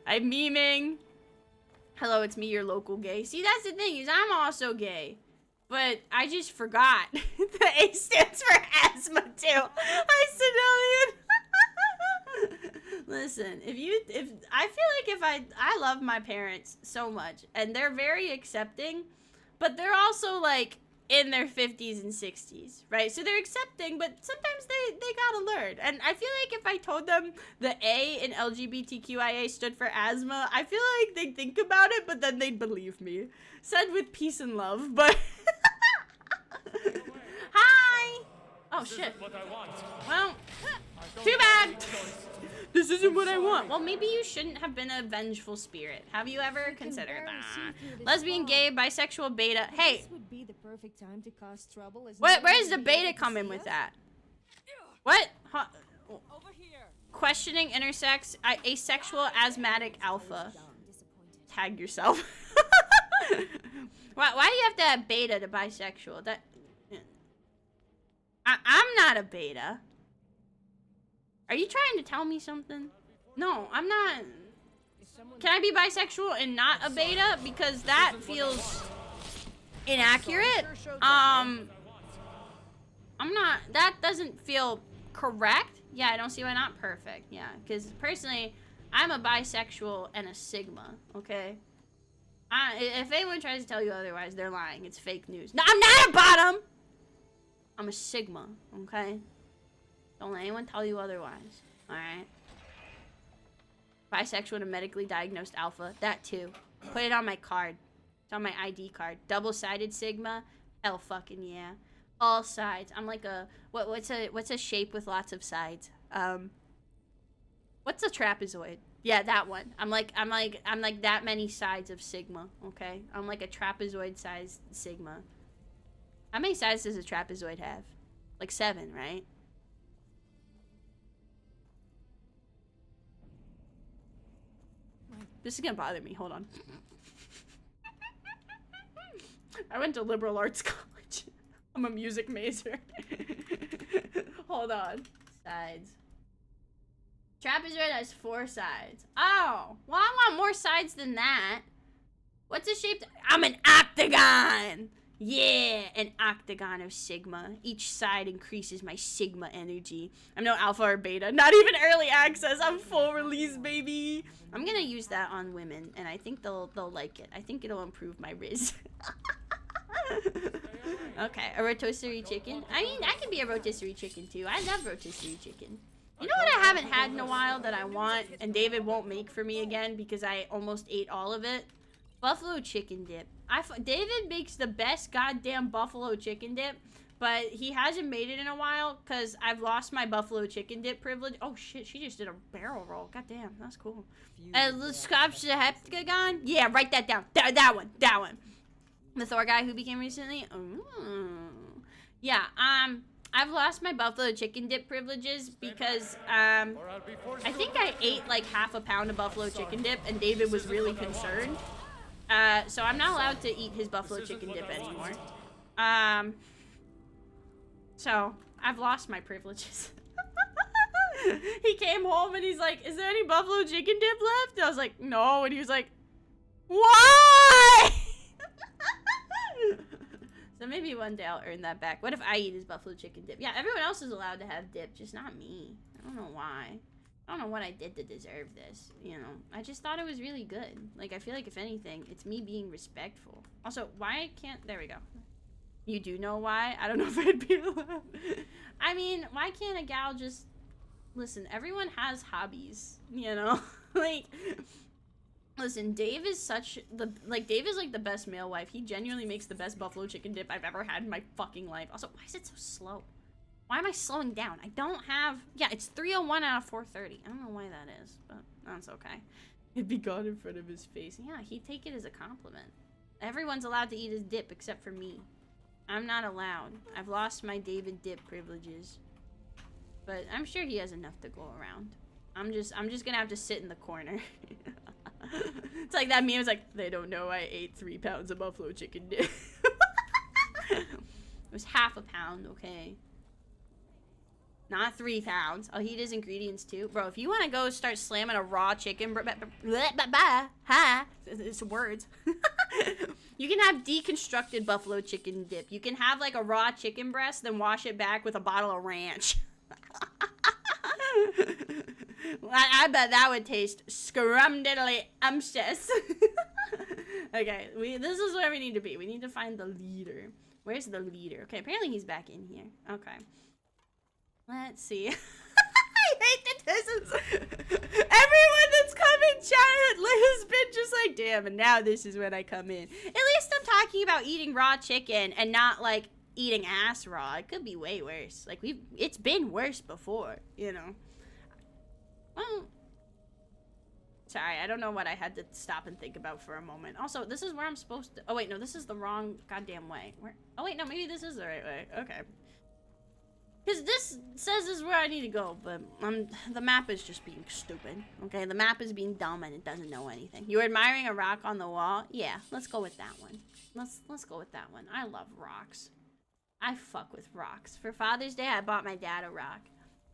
I'm memeing. Hello, it's me, your local gay. See, that's the thing, is I'm also gay. But I just forgot. The A stands for asthma, too. Hi, Civilian. Listen, if I feel like I love my parents so much, and they're very accepting, but they're also, like, in their 50s and 60s, right? So they're accepting, but sometimes they gotta learn. And I feel like if I told them the A in LGBTQIA stood for asthma, I feel like they'd think about it, but then they'd believe me. Said with peace and love, but... Hi! Oh, shit. Well, too bad. This isn't what I want. Well, maybe you shouldn't have been a vengeful spirit. Have you ever considered that? Lesbian, gay, bisexual, beta. Hey. This would be the perfect time to cause trouble. Where's the beta come in with that? What? Huh? Over here. Questioning intersex, asexual, asthmatic, alpha. Tag yourself. Why do you have to have beta to bisexual? I'm not a beta. Are you trying to tell me something? No, I'm not. Can I be bisexual and not a beta? Because that feels inaccurate. I'm not. That doesn't feel correct. Yeah, I don't see why not perfect. Yeah, because personally, I'm a bisexual and a sigma. Okay. If anyone tries to tell you otherwise, they're lying. It's fake news. No, I'm not a bottom. I'm a sigma. Okay. Don't let anyone tell you otherwise. Alright? Bisexual and a medically diagnosed alpha. That too. Put it on my card. It's on my ID card. Double-sided sigma. Hell fucking yeah. All sides. I'm like a... What's a shape with lots of sides? What's a trapezoid? Yeah, that one. I'm like that many sides of sigma, okay? I'm like a trapezoid-sized sigma. How many sides does a trapezoid have? Like 7, right? This is gonna bother me. Hold on. I went to liberal arts college. I'm a music major. Hold on. Sides. Trapezoid has 4 sides. Oh, well, I want more sides than that. What's the shape? I'm an octagon. Yeah, an octagon of sigma. Each side increases my sigma energy. I'm no alpha or beta. Not even early access. I'm full release, baby. I'm gonna use that on women, and I think they'll like it. I think it'll improve my riz. Okay, a rotisserie chicken. I mean, I can be a rotisserie chicken too. I love rotisserie chicken. You know what I haven't had in a while that I want, and David won't make for me again because I almost ate all of it? Buffalo chicken dip. David makes the best goddamn buffalo chicken dip, but he hasn't made it in a while because I've lost my buffalo chicken dip privilege. Oh shit, she just did a barrel roll. Goddamn, that's cool. Scotch the heptagon? Yeah, write that down. That one. The Thor guy who became recently? Ooh. Yeah, I've lost my buffalo chicken dip privileges because, I think I ate like half a pound of buffalo chicken dip and David was really concerned. So I'm not allowed to eat his buffalo chicken dip anymore. So I've lost my privileges. He came home and he's like, is there any buffalo chicken dip left? And I was like, no. And he was like, why? So maybe one day I'll earn that back. What if I eat his buffalo chicken dip? Yeah, everyone else is allowed to have dip, just not me. I don't know why. I don't know what I did to deserve this, you know. I just thought it was really good. Like, I feel like if anything, it's me being respectful. Also, why can't... There we go. You do know why? I don't know if I'd be allowed. I mean, why can't a gal just... Listen, everyone has hobbies, you know? Like... Listen, Dave is such the Dave is like the best male wife. He genuinely makes the best buffalo chicken dip I've ever had in my fucking life. Also, why is it so slow? Why am I slowing down? I don't have... Yeah, it's 3:01 out of 4:30. I don't know why that is, but that's okay. It'd be gone in front of his face. Yeah, he'd take it as a compliment. Everyone's allowed to eat his dip except for me. I'm not allowed. I've lost my David Dip privileges. But I'm sure he has enough to go around. I'm just gonna have to sit in the corner. It's like that meme. It's like, they don't know I ate 3 pounds of buffalo chicken dip. It was half a pound, okay? Not 3 pounds. I'll heat his ingredients too. Bro, if you want to go start slamming a raw chicken... It's words. You can have deconstructed buffalo chicken dip. You can have like a raw chicken breast, then wash it back with a bottle of ranch. I bet that would taste scrumdiddly-umptious. Okay, this is where we need to be. We need to find the leader. Where's the leader? Okay, apparently he's back in here. Okay. Let's see. I hate that this is... Everyone that's come in chat has been just like, damn, and now this is when I come in. At least I'm talking about eating raw chicken and not, like, eating ass raw. It could be way worse. Like, it's been worse before, you know. Well... Sorry, I don't know what I had to stop and think about for a moment. Also, this is where I'm supposed to... Oh, wait, no, this is the wrong goddamn way. Oh, wait, no, maybe this is the right way. Okay. Because this says this is where I need to go, but the map is just being stupid, okay? The map is being dumb and it doesn't know anything. You're admiring a rock on the wall? Yeah, let's go with that one. Let's go with that one. I love rocks. I fuck with rocks. For Father's Day, I bought my dad a rock.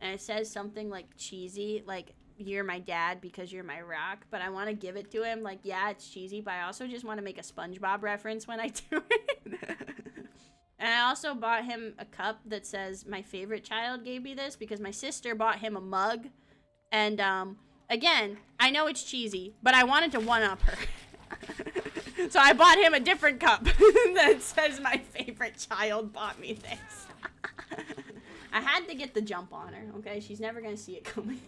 And it says something like cheesy, like, you're my dad because you're my rock. But I want to give it to him, like, yeah, it's cheesy, but I also just want to make a SpongeBob reference when I do it. And I also bought him a cup that says, my favorite child gave me this because my sister bought him a mug. And, again, I know it's cheesy, but I wanted to one-up her. So I bought him a different cup that says, my favorite child bought me this. I had to get the jump on her, okay? She's never gonna see it coming.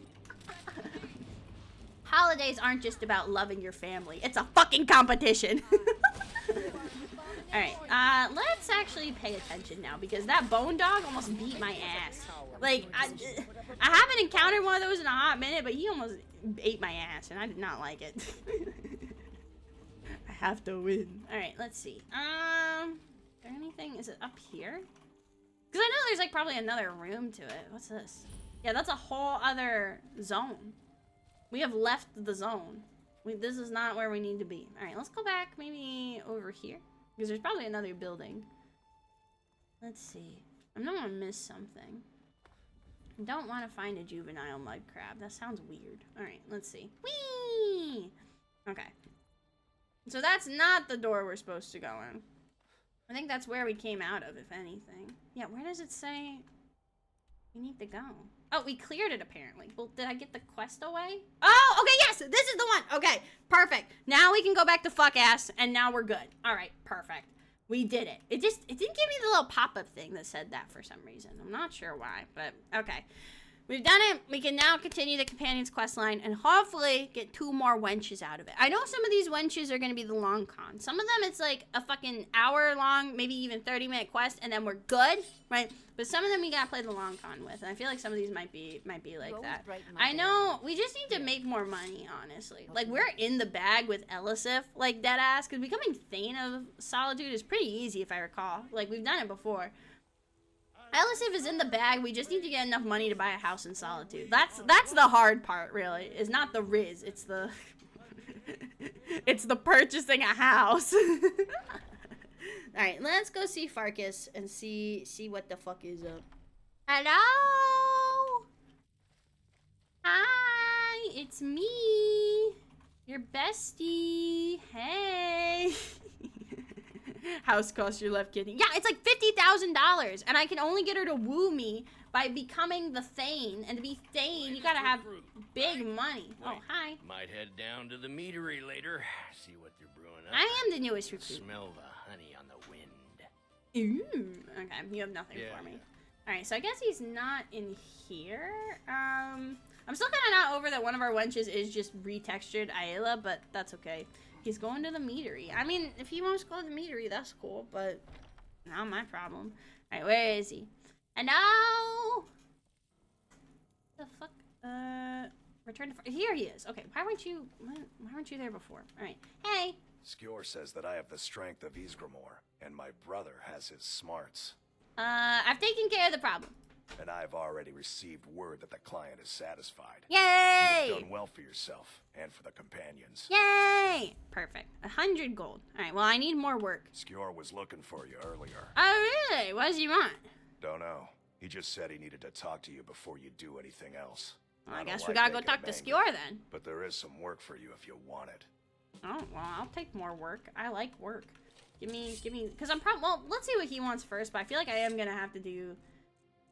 Holidays aren't just about loving your family. It's a fucking competition. Alright, let's actually pay attention now because that bone dog almost beat my ass. Like, I haven't encountered one of those in a hot minute, but he almost ate my ass and I did not like it. I have to win. Alright, let's see. Is there anything? Is it up here? Because I know there's like probably another room to it. What's this? Yeah, that's a whole other zone. We have left the zone. This is not where we need to be. Alright, let's go back maybe over here. Because there's probably another building. Let's see. I don't want to miss something. I don't want to find a juvenile mud crab. That sounds weird. Alright, let's see. Whee! Okay. So that's not the door we're supposed to go in. I think that's where we came out of, if anything. Yeah, where does it say we need to go? Oh, we cleared it, apparently. Well, did I get the quest away? Oh, okay, yes! This is the one! Okay, perfect. Now we can go back to fuck ass, and now we're good. Alright, perfect. We did it. It didn't give me the little pop-up thing that said that for some reason. I'm not sure why, but okay. We've done it. We can now continue the companion's quest line and hopefully get 2 more wenches out of it. I know some of these wenches are going to be the long con. Some of them, it's like a fucking hour long, maybe even 30-minute quest, and then we're good, right? But some of them we got to play the long con with, and I feel like some of these might be like that. I know, we just need to make more money, honestly. Like, we're in the bag with Elisif, like, deadass, because becoming Thane of Solitude is pretty easy, if I recall. Like, we've done it before. Elisif is in the bag. We just need to get enough money to buy a house in Solitude. That's the hard part, really. It's not the Riz. It's the it's the purchasing a house. All right, let's go see Farkas and see what the fuck is up. Hello. Hi, it's me, your bestie. Hey. House cost your left kidney. Yeah, it's like $50,000, and I can only get her to woo me by becoming the Thane. And to be Thane, you gotta have big money. Oh, hi. Might head down to the meadery later. See what they're brewing up. I am the newest recruit. Smell the honey on the wind. Ooh. Okay, you have nothing for me. All right, so I guess he's not in here. I'm still kind of not over that one of our wenches is just retextured Aela, but that's okay. He's going to the meadery. I mean, if he wants to go to the meadery, that's cool, but not my problem. Alright, where is he? Hello? The fuck? Return to... Here he is. Okay, why weren't you there before? All right. Hey. Skjor says that I have the strength of Ysgramor, and my brother has his smarts. I've taken care of the problem. And I've already received word that the client is satisfied. Yay! You've done well for yourself, and for the companions. Yay! Perfect. 100 gold. Alright, well, I need more work. Skjor was looking for you earlier. Oh, really? What does he want? Don't know. He just said he needed to talk to you before you do anything else. Well, I guess we gotta go talk to Skjor then. But there is some work for you if you want it. Oh, well, I'll take more work. I like work. Give me, because well, let's see what he wants first, but I feel like I am gonna have to do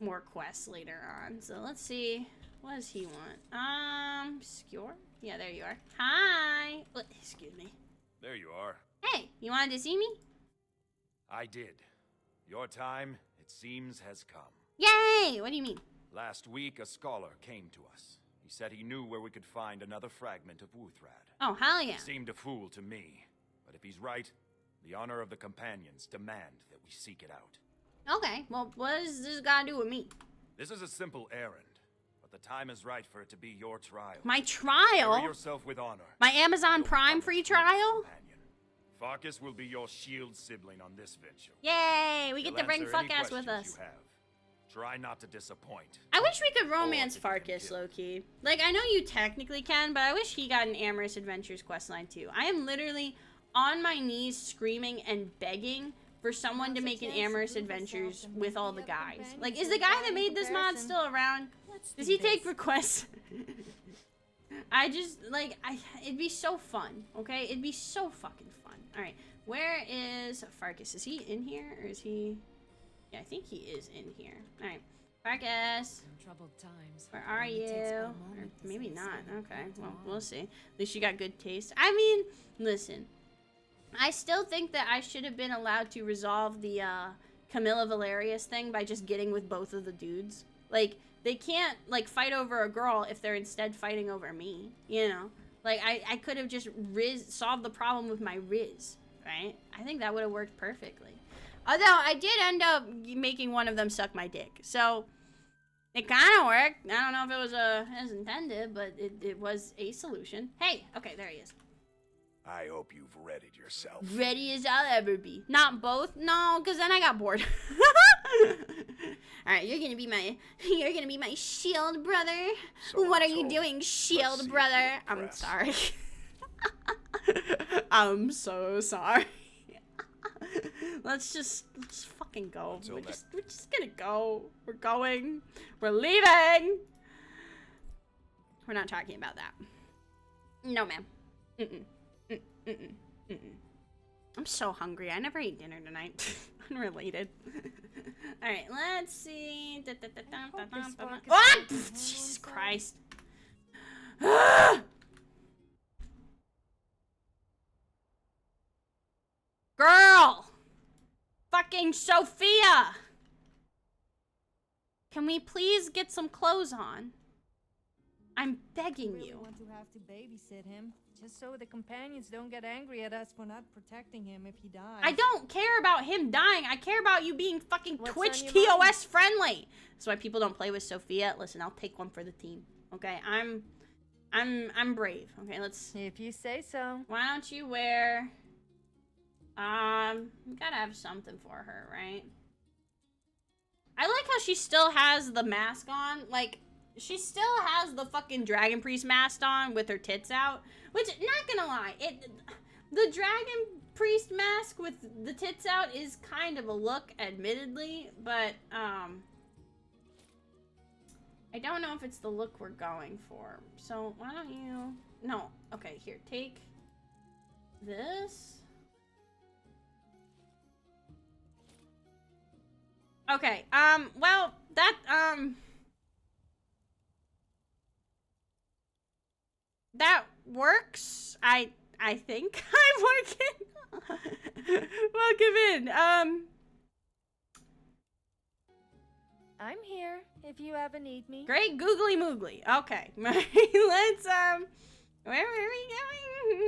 more quests later on. So let's see. What does he want? Skjor? Yeah, there you are. Hi! Excuse me. There you are. Hey, you wanted to see me? I did. Your time, it seems, has come. Yay! What do you mean? Last week, a scholar came to us. He said he knew where we could find another fragment of Wuthrad. Oh, hell yeah. He seemed a fool to me. But if he's right, the honor of the companions demand that we seek it out. Okay, well, what does this got to do with me? This is a simple errand, but the time is right for it to be your trial. My trial? Carry yourself with honor. My Amazon Prime free trial? Farkas will be your shield sibling on this venture. Yay! We get to bring Farkas with us. Try not to disappoint. I wish we could romance Farkas, low-key. Like, I know you technically can, but I wish he got an Amorous Adventures questline too. I am literally on my knees screaming and begging for someone to make an Amorous Adventures with all the guys. Like, is the guy that made this mod still around? Does he take requests? I just, like, it'd be so fun, okay? It'd be so fucking fun. Alright, where is Farkas? Is he in here, or is he... Yeah, I think he is in here. Alright, Farkas. Troubled times. Where are you? Or maybe not. Okay, well, we'll see. At least you got good taste. I mean, listen. I still think that I should have been allowed to resolve the Camilla Valerius thing by just getting with both of the dudes. Like, they can't, like, fight over a girl if they're instead fighting over me, you know? Like, I could have just solved the problem with my Riz, right? I think that would have worked perfectly. Although, I did end up making one of them suck my dick, so it kind of worked. I don't know if it was as intended, but it was a solution. Hey, okay, there he is. I hope you've readied yourself. Ready as I'll ever be. Not both? No, because then I got bored. Alright, you're gonna be my shield brother. So what are you doing, shield brother? I'm sorry. I'm so sorry. Let's just fucking go. We're just gonna go. We're going. We're leaving. We're not talking about that. No, ma'am. I'm so hungry. I never ate dinner tonight. Unrelated. Alright, let's see. What? Jesus Christ. Girl! Fucking Sophia! Can we please get some clothes on? I'm begging you. Want to have to babysit him, just so the companions don't get angry at us for not protecting him if he dies. I don't care about him dying. I care about you being fucking Twitch TOS friendly. That's why people don't play with Sophia. Listen, I'll take one for the team. Okay, I'm brave. Okay, let's. If you say so. Why don't you wear? We gotta have something for her, right? I like how she still has the mask on. Like, she still has the fucking Dragon Priest mask on with her tits out. Which, not gonna lie, the Dragon Priest mask with the tits out is kind of a look, admittedly. But, I don't know if it's the look we're going for. So, why don't you... No. Okay, here, take this. Okay, well, that, that works, I think. I'm working. Welcome in, I'm here, if you ever need me. Great googly moogly. Okay, let's, where are we going?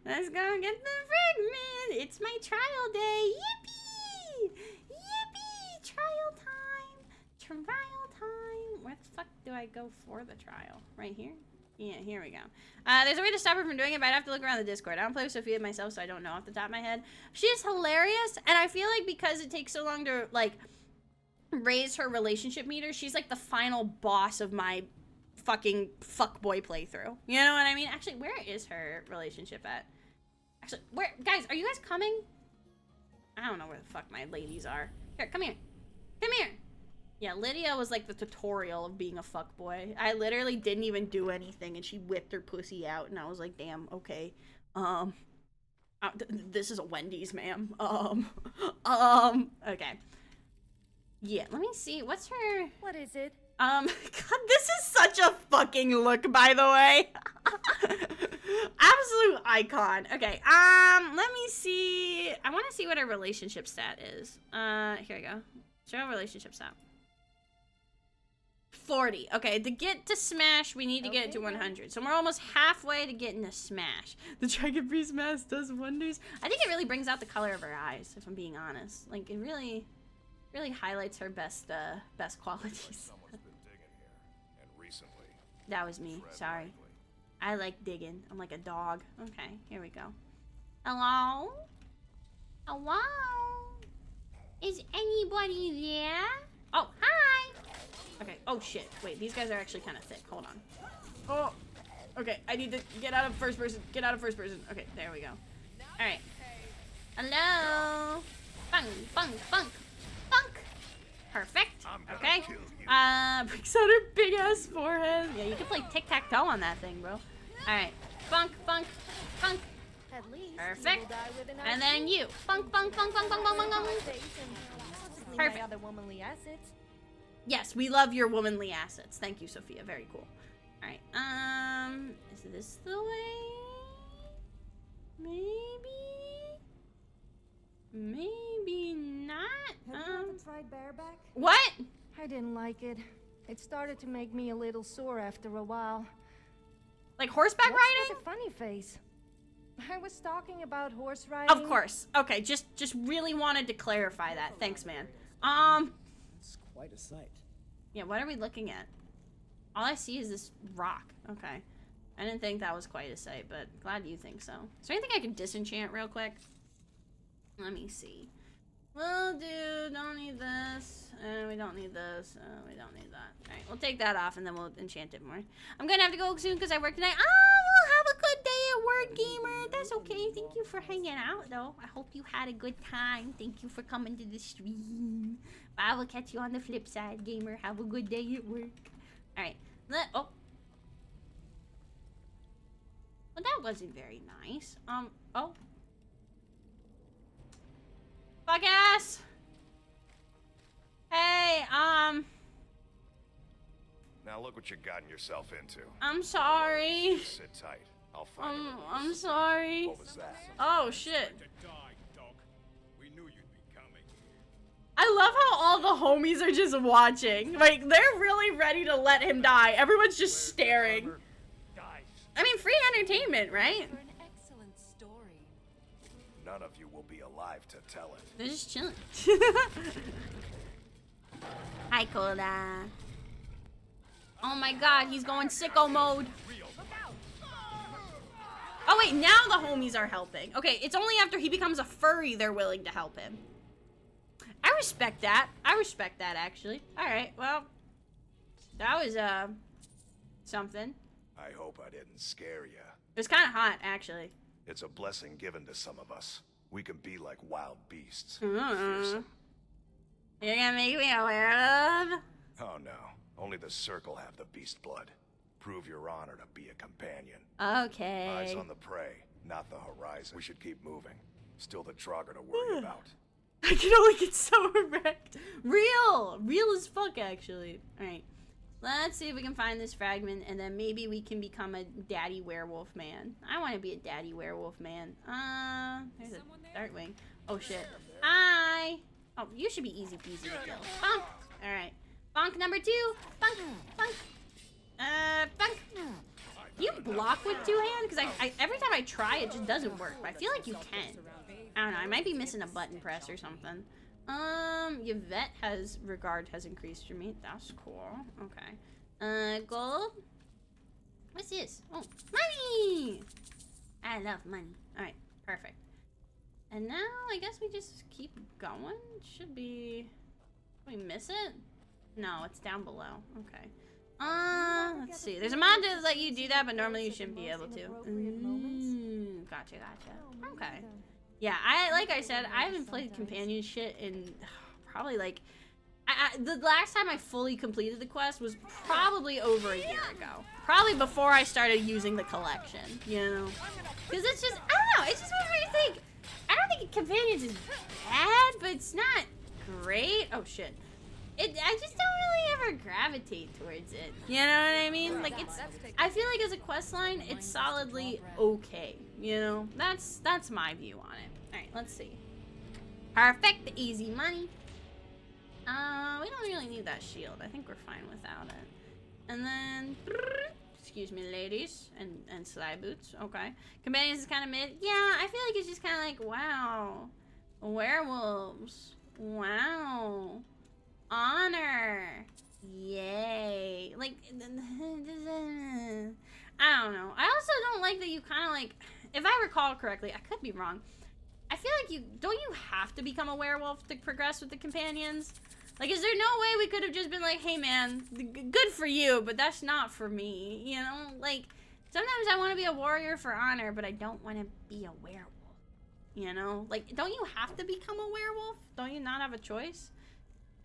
Let's go get the fragment. It's my trial day. Yippee! Yippee! Trial time. Trial time. Where's do I go for the trial? Right here? Yeah, here we go. There's a way to stop her from doing it, but I'd have to look around the Discord. I don't play with Sophia myself, so I don't know off the top of my head. She is hilarious, and I feel like because it takes so long to, like, raise her relationship meter, she's like the final boss of my fucking fuckboy playthrough. You know what I mean? Actually, where is her relationship at? Actually, where? Guys, are you guys coming? I don't know where the fuck my ladies are. Here, come here. Come here. Yeah, Lydia was like the tutorial of being a fuckboy. I literally didn't even do anything, and she whipped her pussy out, and I was like, damn, okay. This is a Wendy's, ma'am. Okay. Yeah, let me see. What's her... What is it? God, this is such a fucking look, by the way. Absolute icon. Okay, let me see. I want to see what her relationship stat is. Here we go. Show her relationship stat. 40. Okay, to get to Smash, we need to get it to 100. So we're almost halfway to getting to Smash. The Dragon Priest mask does wonders. I think it really brings out the color of her eyes, if I'm being honest. Like, it really highlights her best qualities. That was me. Sorry. I like digging. I'm like a dog. Okay, here we go. Hello? Hello? Is anybody there? Oh, hi! Okay, oh shit. Wait, these guys are actually kind of thick. Hold on. Oh! Okay, I need to get out of first person. Get out of first person. Okay, there we go. Alright. Hello? Bunk, bunk, bunk. Bunk! Perfect. Okay. Breaks out her big ass forehead. Yeah, you can play tic-tac-toe on that thing, bro. Alright. Bunk, bunk, bunk. At least Perfect. And then you. Bunk, bunk, bunk, bunk, bunk, bunk, bunk, bunk. Perfect. Other womanly assets. Yes, we love your womanly assets. Thank you, Sophia. Very cool. Alright. Is this the way? Maybe not. Have you ever tried bareback? What? I didn't like it. It started to make me a little sore after a while. Like horseback What's riding? with the funny face? I was talking about horse riding. Of course. Okay, just really wanted to clarify that. Thanks, man. It's quite a sight. Yeah, what are we looking at? All I see is this rock. Okay. I didn't think that was quite a sight, but glad you think so. Is there anything I can disenchant real quick? Let me see. Well, dude, don't need this. We don't need this. We don't need that. Alright, we'll take that off and then we'll enchant it more. I'm gonna have to go soon because I work tonight. Oh, well, have a good day at work, gamer. That's okay. Thank you for hanging out, though. I hope you had a good time. Thank you for coming to the stream. I will catch you on the flip side, gamer. Have a good day at work. Alright. Oh. Well, that wasn't very nice. Oh. Fuck ass! Hey, Now look what you've gotten yourself into. I'm sorry. Just sit tight. I'll find it. I'm sorry. What was that? Oh, shit. I love how all the homies are just watching. Like, they're really ready to let him die. Everyone's just staring. I mean, free entertainment, right? For an excellent story. None of you will be alive to tell it. They're just chilling. Hi, Cola. Oh my god, he's going sicko mode. Oh wait, now the homies are helping. Okay, it's only after he becomes a furry they're willing to help him. I respect that. I respect that, actually. Alright, well. That was, something. I hope I didn't scare you. It was kind of hot, actually. It's a blessing given to some of us. We can be like wild beasts. You're Fearsome. gonna make me aware of? Oh no. Only the Circle have the beast blood. Prove your honor to be a companion. Okay. Eyes on the prey, not the horizon. We should keep moving. Still the Trogger to worry about. I can only get so erect. Real as fuck, actually. Alright. Let's see if we can find this fragment, and then maybe we can become a daddy werewolf man. I want to be a daddy werewolf man. There's a Darkwing. Oh, shit. Hi! Oh, you should be easy peasy to kill. Bonk! Alright. Bonk number 2! Bonk! Bonk! Bonk! You block with 2 hands? Because I every time I try, it just doesn't work. But I feel like you can. I don't know. I might be missing a button press or something. Yvette has increased for me. That's cool. Okay. Gold. What's this? Oh, money! I love money. Alright, perfect. And now, I guess we just keep going? Should be... Did we miss it? No, it's down below. Okay. Let's see. There's a mod that let you do that, but normally you shouldn't be able to. Gotcha, gotcha. Okay. Yeah, like I said, I haven't played companion shit in probably like... the last time I fully completed the quest was probably over a year ago. Probably before I started using the collection, you know? Because it's just, I don't know, it's just what I think. I don't think Companions is bad, but it's not great. Oh, shit. I just don't really ever gravitate towards it. You know what I mean? Like, it's, I feel like as a quest line, it's solidly okay. You know? That's my view on it. Alright, let's see. Perfect, easy money. We don't really need that shield. I think we're fine without it. And then, excuse me, ladies, and sly boots. Okay. Companions is kind of mid. Yeah, I feel like it's just kind of like, wow, werewolves. Wow, honor. Yay. Like, I don't know. I also don't like that you kind of like, if I recall correctly, I could be wrong. I feel like don't you have to become a werewolf to progress with the companions? Like, is there no way we could have just been like, hey man, good for you, but that's not for me, you know? Like, sometimes I want to be a warrior for honor, but I don't want to be a werewolf, you know? Like, don't you have to become a werewolf? Don't you not have a choice?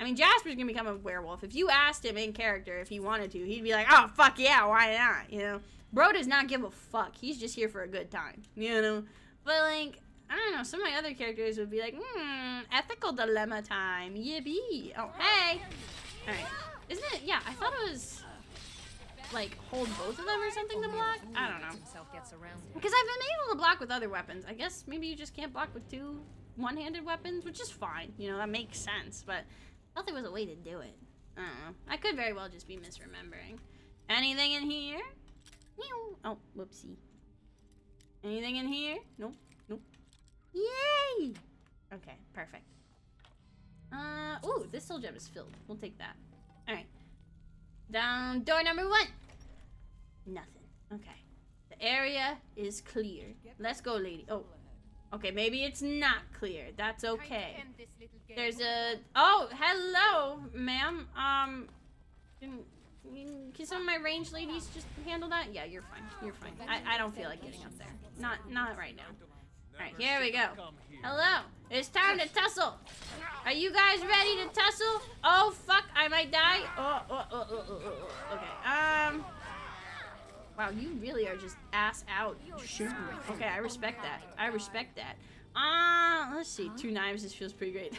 I mean, Jasper's gonna become a werewolf. If you asked him in character if he wanted to, he'd be like, oh, fuck yeah, why not, you know? Bro does not give a fuck. He's just here for a good time, you know? But, like, I don't know, some of my other characters would be like, ethical dilemma time, yippee. Oh, hey. Alright. Isn't it, yeah, I thought it was, like, hold both of them or something to block? I don't know. Because I've been able to block with other weapons. I guess maybe you just can't block with two one-handed weapons, which is fine. You know, that makes sense, but I thought there was a way to do it. I don't know. I could very well just be misremembering. Anything in here? Oh, whoopsie. Anything in here? Nope. Nope. Yay! Okay, perfect. Ooh, this soul gem is filled. We'll take that. Alright. Down door number 1. Nothing. Okay. The area is clear. Let's go, lady. Oh. Okay, maybe it's not clear. That's okay. There's a... Oh, hello, ma'am. Can some of my range ladies just handle that? Yeah, you're fine. You're fine. I don't feel like getting up there. Not right now. Alright, here we go. Hello. It's time to tussle. Are you guys ready to tussle? Oh, fuck. I might die. Okay. Wow, you really are just ass out shooting. Okay, I respect that. I respect that. Let's see. 2 knives. This feels pretty great.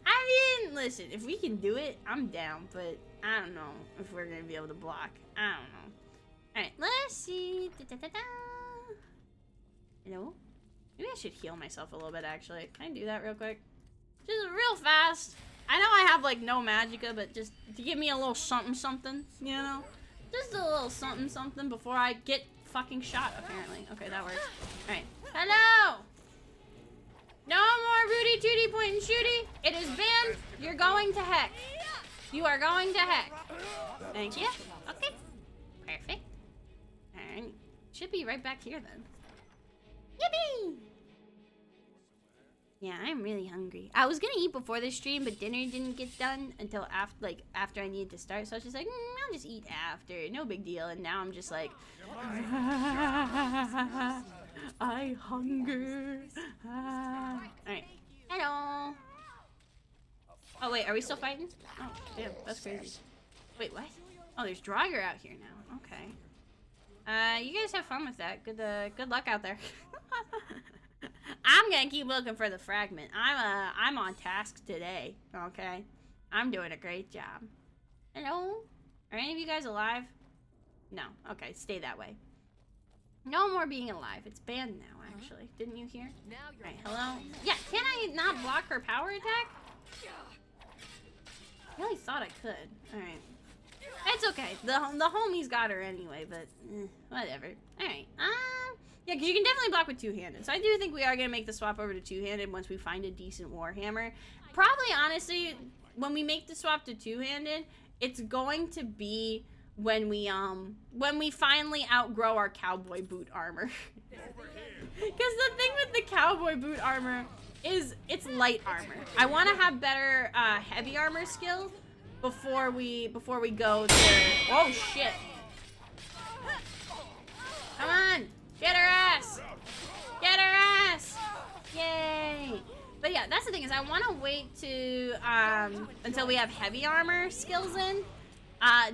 I mean, listen. If we can do it, I'm down. But I don't know if we're going to be able to block. I don't know. Alright, let's see. Hello? Maybe I should heal myself a little bit, actually. Can I do that real quick? Just real fast. I know I have, like, no magicka, but just to give me a little something, you know? Just a little something before I get fucking shot, apparently. Okay, that works. Alright. Hello! No more Rudy Tooty point and shooty. It is banned. You're going to heck. You are going to heck. Thank you. Okay. Perfect. Alright. Should be right back here, then. Yippee! Yeah, I'm really hungry. I was gonna eat before the stream, but dinner didn't get done until after I needed to start. So I was just like, I'll just eat after. No big deal. And now I'm just like, I hunger. Alright. Hello. Oh, wait. Are we still fighting? Oh, damn. That's crazy. Wait, what? Oh, there's Draugr out here now. Okay. You guys have fun with that. Good luck out there. I'm gonna keep looking for the fragment. I'm on task today. Okay, I'm doing a great job. Hello? Are any of you guys alive? No. Okay, stay that way. No more being alive. It's banned now, actually. Didn't you hear? Alright, hello? Yeah, can I not block her power attack? I really thought I could. Alright. It's okay. The homies got her anyway, but whatever. Alright. Yeah, because you can definitely block with two-handed. So I do think we are going to make the swap over to two-handed once we find a decent warhammer. Probably, honestly, when we make the swap to two-handed, it's going to be when we finally outgrow our cowboy boot armor. Because the thing with the cowboy boot armor is it's light armor. I want to have better heavy armor skill before we go to. Oh shit! Come on, get her ass! Get her ass! Yay! But yeah, that's the thing is I want to wait to until we have heavy armor skills in,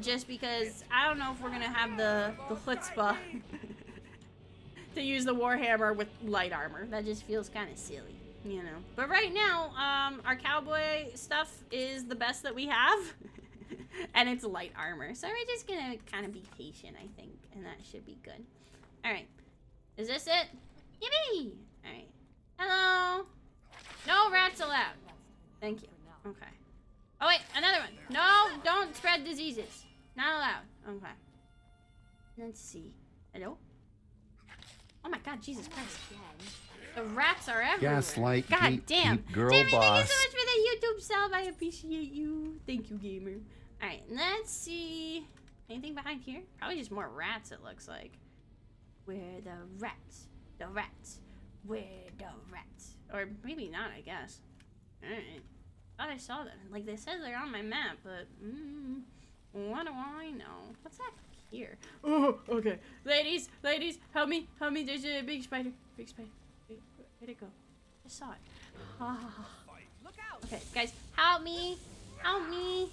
just because I don't know if we're gonna have the chutzpah to use the warhammer with light armor. That just feels kind of silly, you know. But right now, our cowboy stuff is the best that we have, and it's light armor. So we're just gonna kind of be patient, I think, and that should be good. All right, is this it? Yippee! All right. Hello. No rats allowed. Thank you. Okay. Oh wait, another one. No, don't spread diseases. Not allowed. Okay. Let's see. Hello? Oh my god, Jesus Christ. The rats are everywhere. Gaslight, God damn. girl Jamie, boss. thank you so much for the YouTube sub. I appreciate you. Thank you, gamer. Alright, let's see. Anything behind here? Probably just more rats, it looks like. Where the rats? The rats. Where the rats? Or maybe not, I guess. Alright. Thought I saw them. Like, they said they're on my map, but... what do I know? What's that here? Oh, okay. Ladies, help me. There's a big spider. Big spider. Where'd it go? I saw it. Ah. Okay, guys, help me. Help me.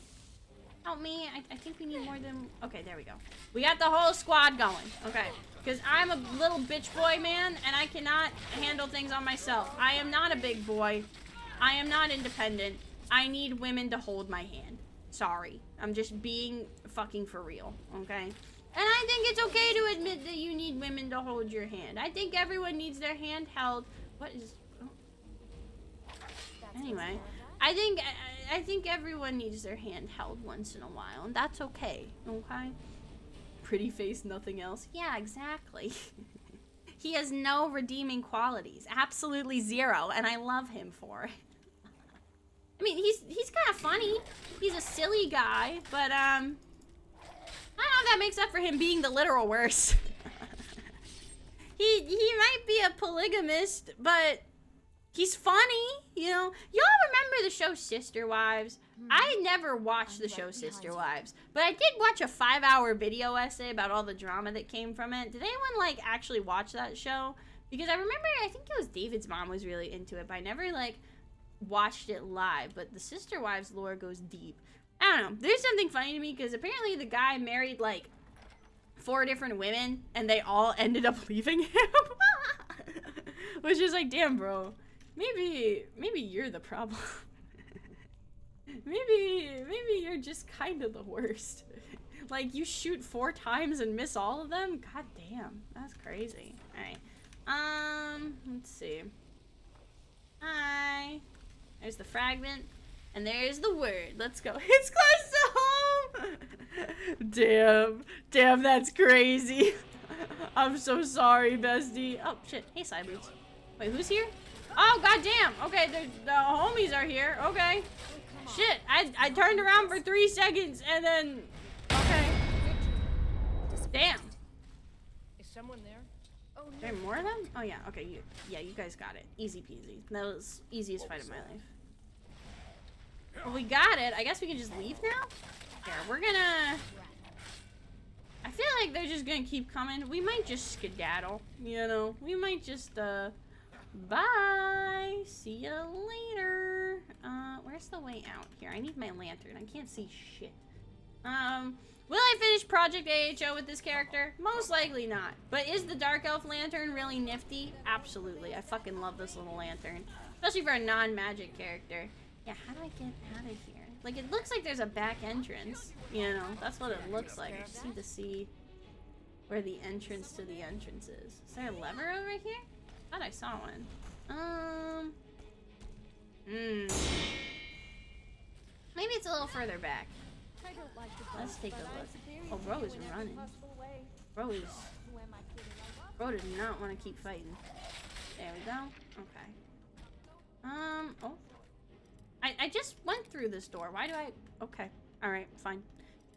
I think we need more than... Okay, there we go. We got the whole squad going. Okay. Because I'm a little bitch boy, man, and I cannot handle things on myself. I am not a big boy. I am not independent. I need women to hold my hand. Sorry. I'm just being fucking for real, okay? And I think it's okay to admit that you need women to hold your hand. I think everyone needs their hand held. What is... Oh. Anyway, I think everyone needs their hand held once in a while, and that's okay, okay? Pretty face, nothing else. Yeah, exactly. He has no redeeming qualities. Absolutely zero, and I love him for it. I mean, he's kind of funny. He's a silly guy, but I don't know if that makes up for him being the literal worst. He might be a polygamist, but he's funny, you know. Y'all remember the show Sister Wives? I never watched the show Sister Wives, but I did watch a 5-hour video essay about all the drama that came from it. Did anyone, like, actually watch that show? Because I remember, I think it was David's mom was really into it, but I never, like, watched it live. But the Sister Wives lore goes deep. I don't know. There's something funny to me, because apparently the guy married, like, 4 different women, and they all ended up leaving him. Which is like, damn, bro. Maybe you're the problem. Maybe you're just kind of the worst. Like, you shoot 4 times and miss all of them? God damn, that's crazy. Alright. Let's see. Hi. There's the fragment. And there's the word. Let's go. It's close to home! Damn, that's crazy. I'm so sorry, bestie. Oh, shit. Hey, Cyboots. Wait, who's here? Oh, goddamn. Okay, the homies are here. Okay. Shit, I turned around for 3 seconds and then... Okay. Damn. Is someone there? Oh, no. There more of them? Oh, yeah. Okay, you guys got it. Easy peasy. That was easiest fight of my life. Well, we got it. I guess we can just leave now? Yeah, we're gonna... I feel like they're just gonna keep coming. We might just skedaddle, you know? We might just, bye! See ya later! Where's the way out here? I need my lantern. I can't see shit. Will I finish Project AHO with this character? Most likely not. But is the Dark Elf lantern really nifty? Absolutely. I fucking love this little lantern. Especially for a non-magic character. Yeah, how do I get out of here? Like, it looks like there's a back entrance. You know, that's what it looks like. I just need to see where the entrance to the entrance is. Is there a lever over here? I thought I saw one. Maybe it's a little further back. Let's take a look. Oh, bro is running. Bro does not want to keep fighting. There we go. Okay. Oh. I just went through this door. Why do I... Okay. Alright, fine.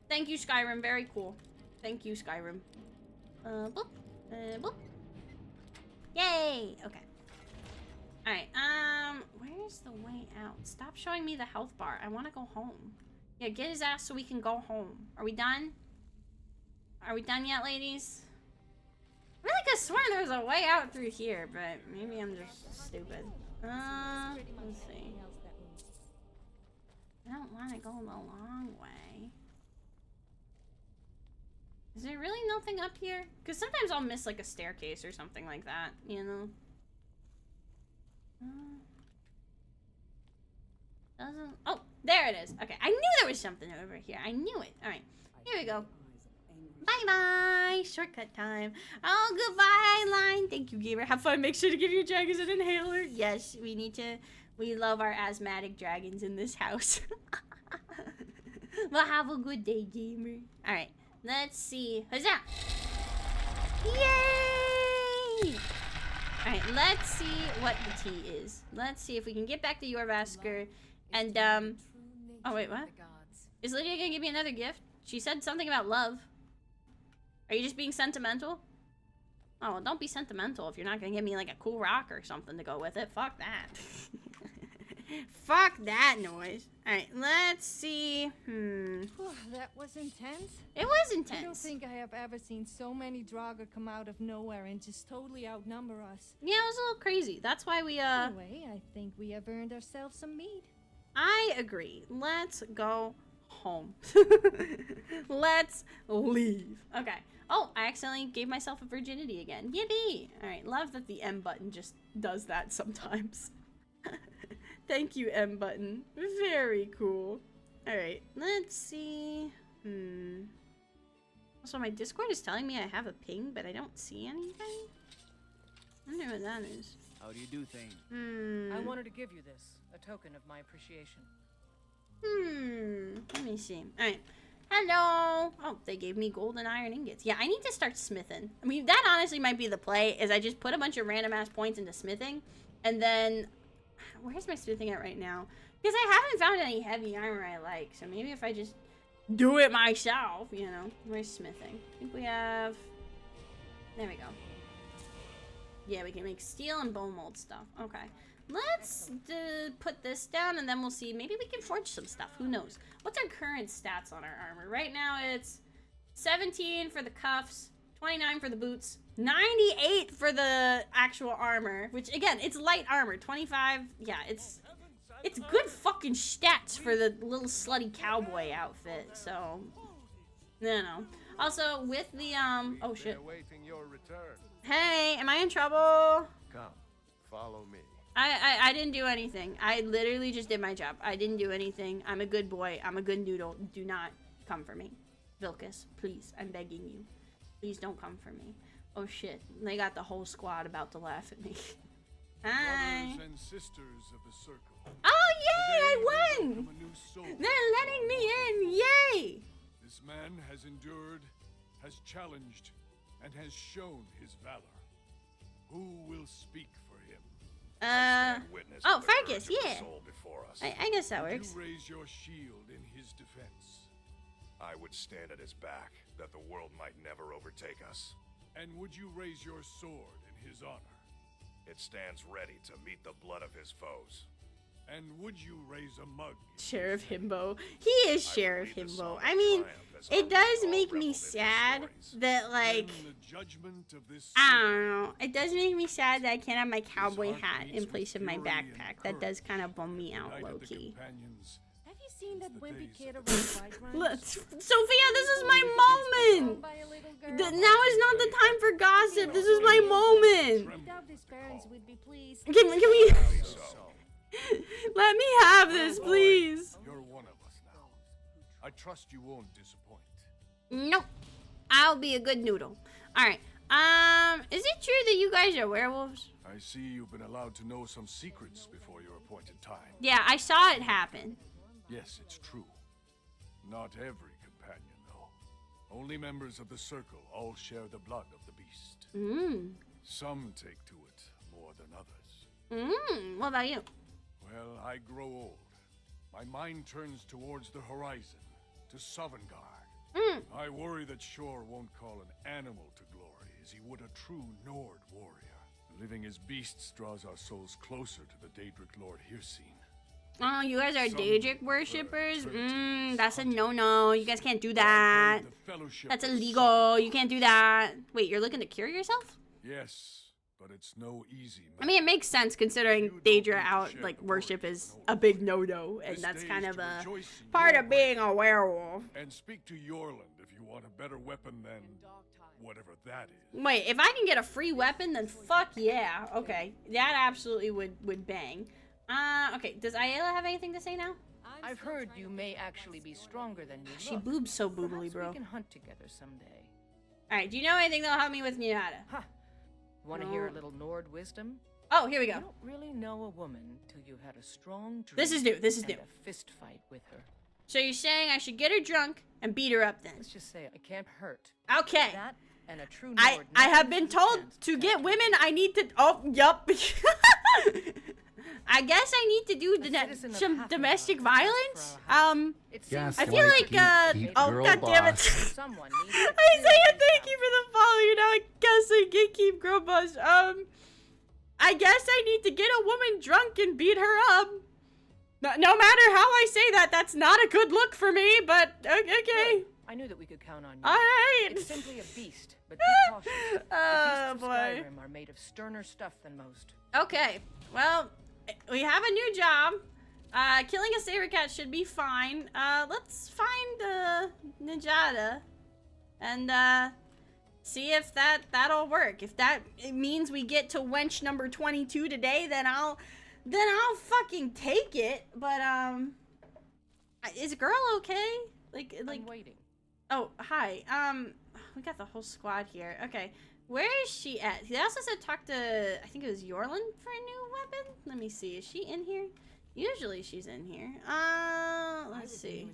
Thank you, Skyrim. Very cool. Thank you, Skyrim. Boop. Boop. Yay! Okay. Alright, where's the way out? Stop showing me the health bar. I want to go home. Yeah, get his ass so we can go home. Are we done? Are we done yet, ladies? I really could swear there was a way out through here, but maybe I'm just stupid. Let's see. I don't want to go the long way. Is there really nothing up here? Because sometimes I'll miss like a staircase or something like that, you know? Doesn't... Oh, there it is. Okay, I knew there was something over here. I knew it. All right, here we go. Bye-bye. Shortcut time. Oh, goodbye, line. Thank you, gamer. Have fun. Make sure to give your dragons an inhaler. Yes, we need to... We love our asthmatic dragons in this house. Well, have a good day, gamer. All right, let's see. Huzzah! Yay! All right, let's see what the tea is. Let's see if we can get back to Yorvasker. And, oh, wait, what? Is Lydia gonna give me another gift? She said something about love. Are you just being sentimental? Oh, well, don't be sentimental if you're not gonna give me, like, a cool rock or something to go with it. Fuck that. Fuck that noise. Alright, let's see. That was intense. It was intense. I don't think I have ever seen so many Draugr come out of nowhere and just totally outnumber us. Yeah, it was a little crazy. That's why we, Anyway, I think we have earned ourselves some meat. I agree. Let's go home. Let's leave. Okay. Oh, I accidentally gave myself a virginity again. Yippee! Alright, love that the M button just does that sometimes. Thank you, M button. Very cool. Alright, let's see. Also, my Discord is telling me I have a ping, but I don't see anything. I don't know what that is. How do you do things? I wanted to give you this, a token of my appreciation. Let me see. Alright. Hello! Oh, they gave me gold and iron ingots. Yeah, I need to start smithing. I mean, that honestly might be the play, is I just put a bunch of random ass points into smithing, and then... Where's my smithing at right now? Because I haven't found any heavy armor I like, so maybe if I just do it myself, you know. Where's smithing? I think we have... There we go. Yeah, we can make steel and bone mold stuff. Okay. Let's put this down, and then we'll see. Maybe we can forge some stuff. Who knows? What's our current stats on our armor? Right now, it's 17 for the cuffs, 29 for the boots, 98 for the actual armor, which, again, it's light armor. 25, yeah, it's good fucking stats for the little slutty cowboy outfit, so, no. Also, with the, oh, shit. Hey, am I in trouble? Come, follow me. I didn't do anything. I literally just did my job. I didn't do anything. I'm a good boy. I'm a good noodle. Do not come for me. Vilkas, please. I'm begging you. Please don't come for me. Oh shit. They got the whole squad about to laugh at me. Hi. Brothers and sisters of the circle. Oh yay! I won! They're letting me in! Yay! This man has endured, has challenged, and has shown his valor. Who will speak for him? Oh, Farkas, yeah. I guess that works. Would you raise your shield in his defense? I would stand at his back, that the world might never overtake us. And would you raise your sword in his honor? It stands ready to meet the blood of his foes. And would you raise a mug? Sheriff Himbo. He is Sheriff Himbo. I mean, it does make me sad that, like, I don't know. It does make me sad that I can't have my cowboy hat in place of my backpack. That does kind of bum me out, low-key. Have you seen that wimpy kid around White Look, Sophia, this is my moment! Now is not the time for gossip. This is my moment! Without his parents would be pleased. Can we... Let me have this, please. You're one of us now. I trust you won't disappoint. Nope. I'll be a good noodle. Alright. Is it true that you guys are werewolves? I see you've been allowed to know some secrets before your appointed time. Yeah, I saw it happen. Yes, it's true. Not every companion, though. Only members of the Circle all share the blood of the beast. Some take to it more than others. What about you? Well, I grow old. My mind turns towards the horizon, to Sovngarde. I worry that Shor won't call an animal to glory as he would a true Nord warrior. Living as beasts draws our souls closer to the Daedric Lord Hircine. Oh, you guys are Daedric worshippers? That's a no-no. You guys can't do that. That's illegal. You can't do that. Wait, you're looking to cure yourself? Yes, but it's no easy matter. I mean, it makes sense considering Daedra out, like, worship is a big no-no, and that's kind of a part of being a werewolf. And speak to Yorland if you want a better weapon than whatever that is. Wait, if I can get a free weapon, then fuck yeah. Okay, that absolutely would bang. Okay, does Aela have anything to say now? I've heard you may actually be stronger than you look. She boobs so boobily, bro. We can hunt together someday. Alright, do you know anything that'll help me with Nyada? Huh. Want to hear a little Nord wisdom? Oh, here we go. You don't really know a woman till you had a strong dream. This is new. This is new. A fist fight with her. So you're saying I should get her drunk and beat her up then? Let's just say it can't hurt. Okay. That and a true Nord I have been told to get women I need to. Oh, yup. I guess I need to do some domestic violence. I feel like oh god damn it. Isaiah, thank you for the follow. You know, I guess I gatekeep girl boss. I guess I need to get a woman drunk and beat her up. No matter how I say that, that's not a good look for me. But okay. I knew that we could count on you. All right. It's simply a beast, but be cautious. Oh the beasts boy. of Skyrim are made of sterner stuff than most. Okay. Well, we have a new job. Killing a saber cat should be fine. Let's find Najada and see if that'll work. If it means we get to wench number 22 today, then I'll fucking take it. But is girl okay? Like I'm waiting. Oh, hi. We got the whole squad here. Okay. Where is she at? He also said talk to, I think it was Yorland for a new weapon? Let me see. Is she in here? Usually she's in here. Let's see.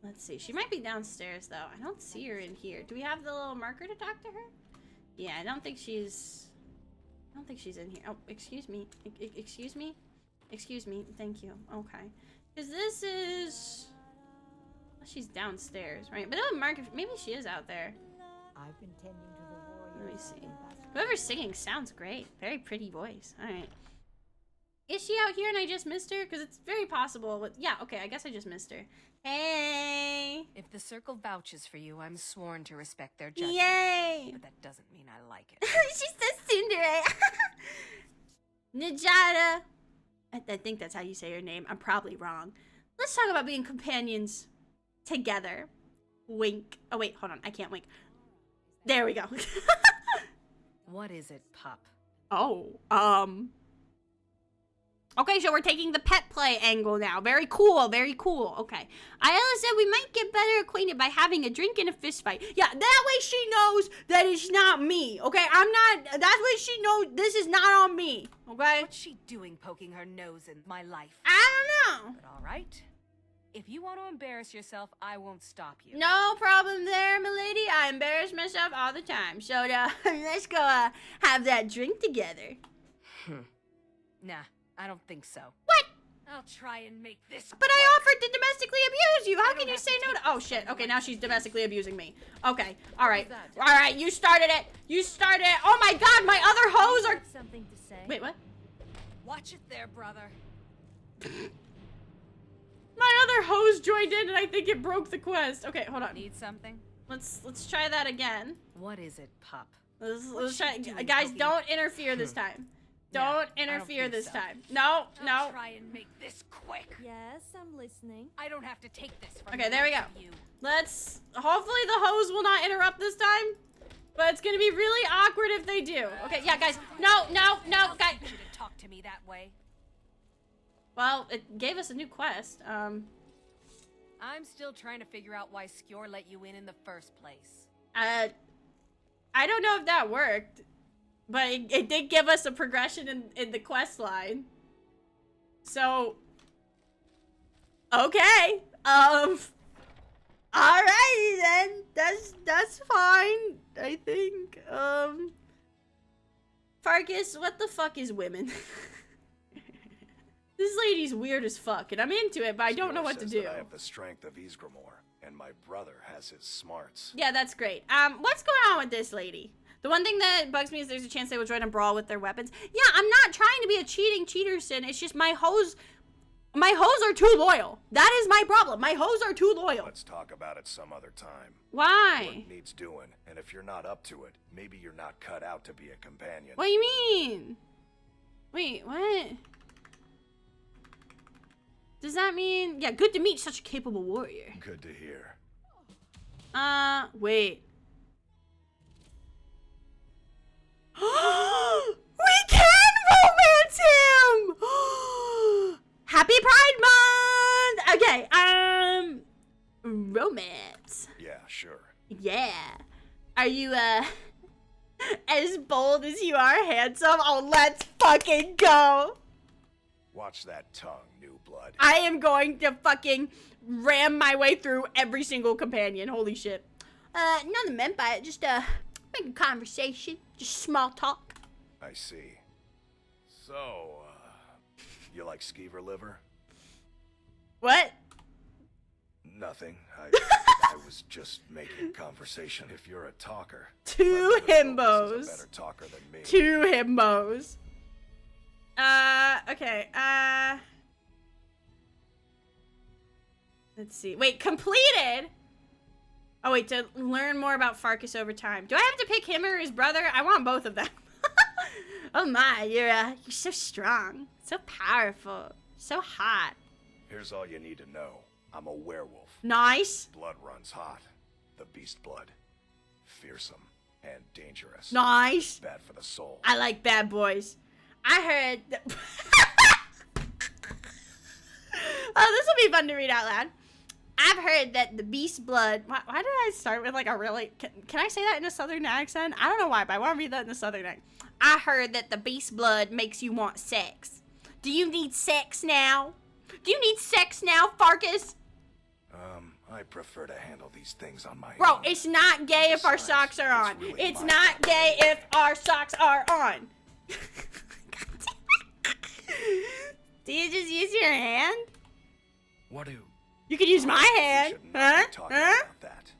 Let's see. She might be downstairs, though. I don't see her in here. Do we have the little marker to talk to her? Yeah, I don't think she's in here. Oh, excuse me. Excuse me? Excuse me. Thank you. Okay. Because this is... She's downstairs, right? But it doesn't mark if... Maybe she is out there. I've been tending to the Let me see. Whoever's singing sounds great. Very pretty voice. Alright. Is she out here and I just missed her? Because it's very possible. Yeah, okay, I guess I just missed her. Hey! If the Circle vouches for you, I'm sworn to respect their judgment. Yay! But that doesn't mean I like it. She says Cinderella. Najada. I think that's how you say her name. I'm probably wrong. Let's talk about being companions together. Wink. Oh, wait, hold on. I can't wink. There we go. What is it, pup? Oh, okay, so we're taking the pet play angle now. Very cool, very cool. Okay. Aela said we might get better acquainted by having a drink and a fist fight. Yeah, that way she knows that it's not me. Okay, that's way she knows this is not on me. Okay? What's she doing poking her nose in my life? I don't know. But all right. If you want to embarrass yourself, I won't stop you. No problem there, milady. I embarrass myself all the time. So let's go have that drink together. Nah, I don't think so. What? I'll try and make this. But I offered to domestically abuse you. How can you say no to? Oh shit. Okay, now she's domestically abusing me. Okay. All right. All right. You started it. You started it. Oh my God, my other hoes are. Something to say. Wait, what? Watch it there, brother. My other hose joined in and I think it broke the quest. Okay, hold on. Need something? Let's try that again. What is it, pup? Let's try. Guys, don't interfere this time. Don't interfere this time. No, no. I'll try and make this quick. Yes, I'm listening. I don't have to take this from Okay, there we go. Hopefully the hose will not interrupt this time. But it's gonna be really awkward if they do. Okay, yeah, guys. No, guys. You shouldn't talk to me that way. Well, it gave us a new quest. I'm still trying to figure out why Skjor let you in the first place. I don't know if that worked, but it did give us a progression in the quest line. So, okay. Alrighty then. That's fine, I think. Farkas, what the fuck is women? This lady's weird as fuck, and I'm into it, but I don't know what to do. I have the strength of Ysgramor, and my brother has his smarts. Yeah, that's great. What's going on with this lady? The one thing that bugs me is there's a chance they will join a brawl with their weapons. Yeah, I'm not trying to be a cheaterson. It's just my hoes are too loyal. That is my problem. My hoes are too loyal. Let's talk about it some other time. Why? Work needs doing, and if you're not up to it, maybe you're not cut out to be a companion. What do you mean? Wait, what? Does that mean... Yeah, good to meet such a capable warrior. Good to hear. Wait. We can romance him! Happy Pride Month! Okay, romance. Yeah, sure. Yeah. Are you, as bold as you are handsome? Oh, let's fucking go! Watch that tongue, new blood. I am going to fucking ram my way through every single companion. Holy shit. Nothing meant by it. Just, making conversation. Just small talk. I see. So, you like skeever liver? What? Nothing. I was just making conversation. If you're a talker. Two himbos. Is a better talker than me. Two himbos. Okay, let's see. Wait, completed? Oh, wait, to learn more about Farkas over time. Do I have to pick him or his brother? I want both of them. Oh my, you're so strong. So powerful. So hot. Here's all you need to know. I'm a werewolf. Nice. Blood runs hot. The beast blood. Fearsome and dangerous. Nice. Bad for the soul. I like bad boys. I heard that... Oh, this will be fun to read out loud. I've heard that the beast blood... Why did I start with like a really... Can I say that in a southern accent? I don't know why, but I want to read that in a southern accent. I heard that the beast blood makes you want sex. Do you need sex now? Do you need sex now, Farkas? I prefer to handle these things on my own. Bro, it's not gay if our socks are on. Really it's not gay if our socks are on. Do you just use your hand? What do? You could use my hand. Huh? About that.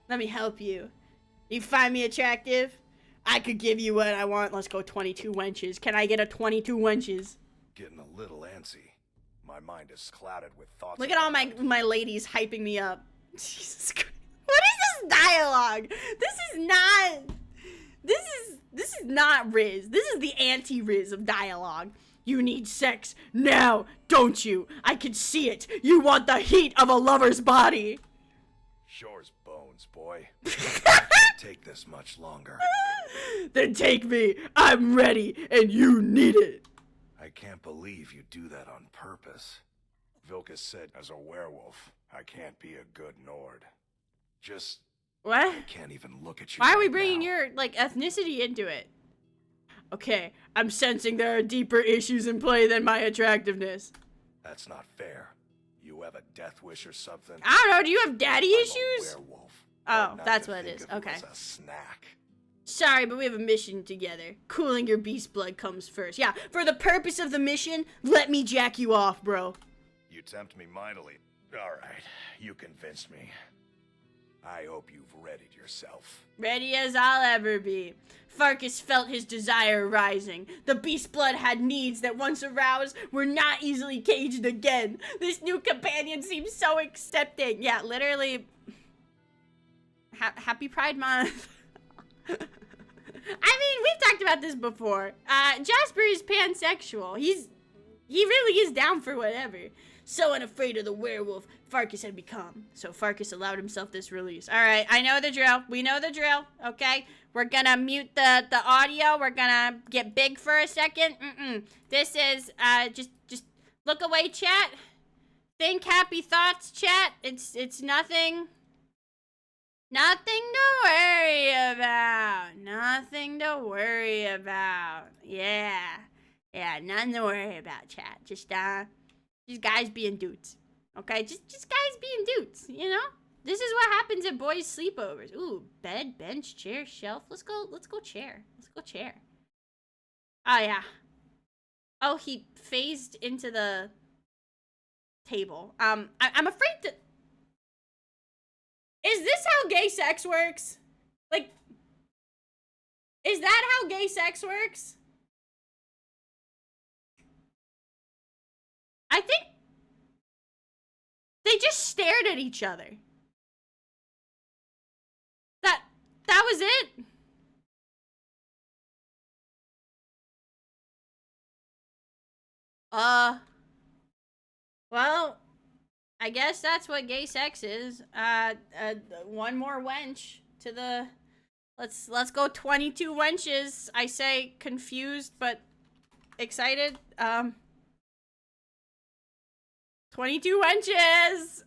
Let me help you. You find me attractive? I could give you what I want. Let's go 22 wenches. Can I get a 22 wenches? Getting a little antsy. My mind is clouded with thoughts. Look at all my ladies hyping me up. Jesus Christ. What is this dialogue? This is not Riz. This is the anti-Riz of dialogue. You need sex now, don't you? I can see it. You want the heat of a lover's body. Shore's bones, boy. I can't take this much longer. Then take me. I'm ready, and you need it. I can't believe you do that on purpose. Vilkas said, as a werewolf, I can't be a good Nord. Just... What? I can't even look at you. Why are we bringing your, like, ethnicity into it? Okay, I'm sensing there are deeper issues in play than my attractiveness. That's not fair. You have a death wish or something? I don't know, do you have daddy I'm issues? A werewolf. Oh, that's what it is. Okay. As a snack. Sorry, but we have a mission together. Cooling your beast blood comes first. Yeah, for the purpose of the mission, let me jack you off, bro. You tempt me mightily. Alright, you convinced me. I hope you've readied yourself. Ready as I'll ever be. Farkas felt his desire rising. The beast blood had needs that once aroused were not easily caged again. This new companion seems so accepting. Yeah, literally. Happy Pride Month. I mean, we've talked about this before. Jasper is pansexual. He really is down for whatever. So unafraid of the werewolf Farkas had become. So Farkas allowed himself this release. Alright, I know the drill. We know the drill, okay? We're gonna mute the audio. We're gonna get big for a second. This is, just look away, chat. Think happy thoughts, chat. It's nothing. Nothing to worry about. Nothing to worry about. Yeah. Yeah, nothing to worry about, chat. Just guys being dudes. Okay? Just guys being dudes, you know? This is what happens at boys' sleepovers. Ooh, bed, bench, chair, shelf. Let's go chair. Let's go chair. Oh, yeah. Oh, he phased into the table. I'm afraid to... Is this how gay sex works? Like, is that how gay sex works? I think they just stared at each other. That was it? Well, I guess that's what gay sex is. One more wench to the... Let's go 22 wenches. I say confused, but excited. 22 wenches!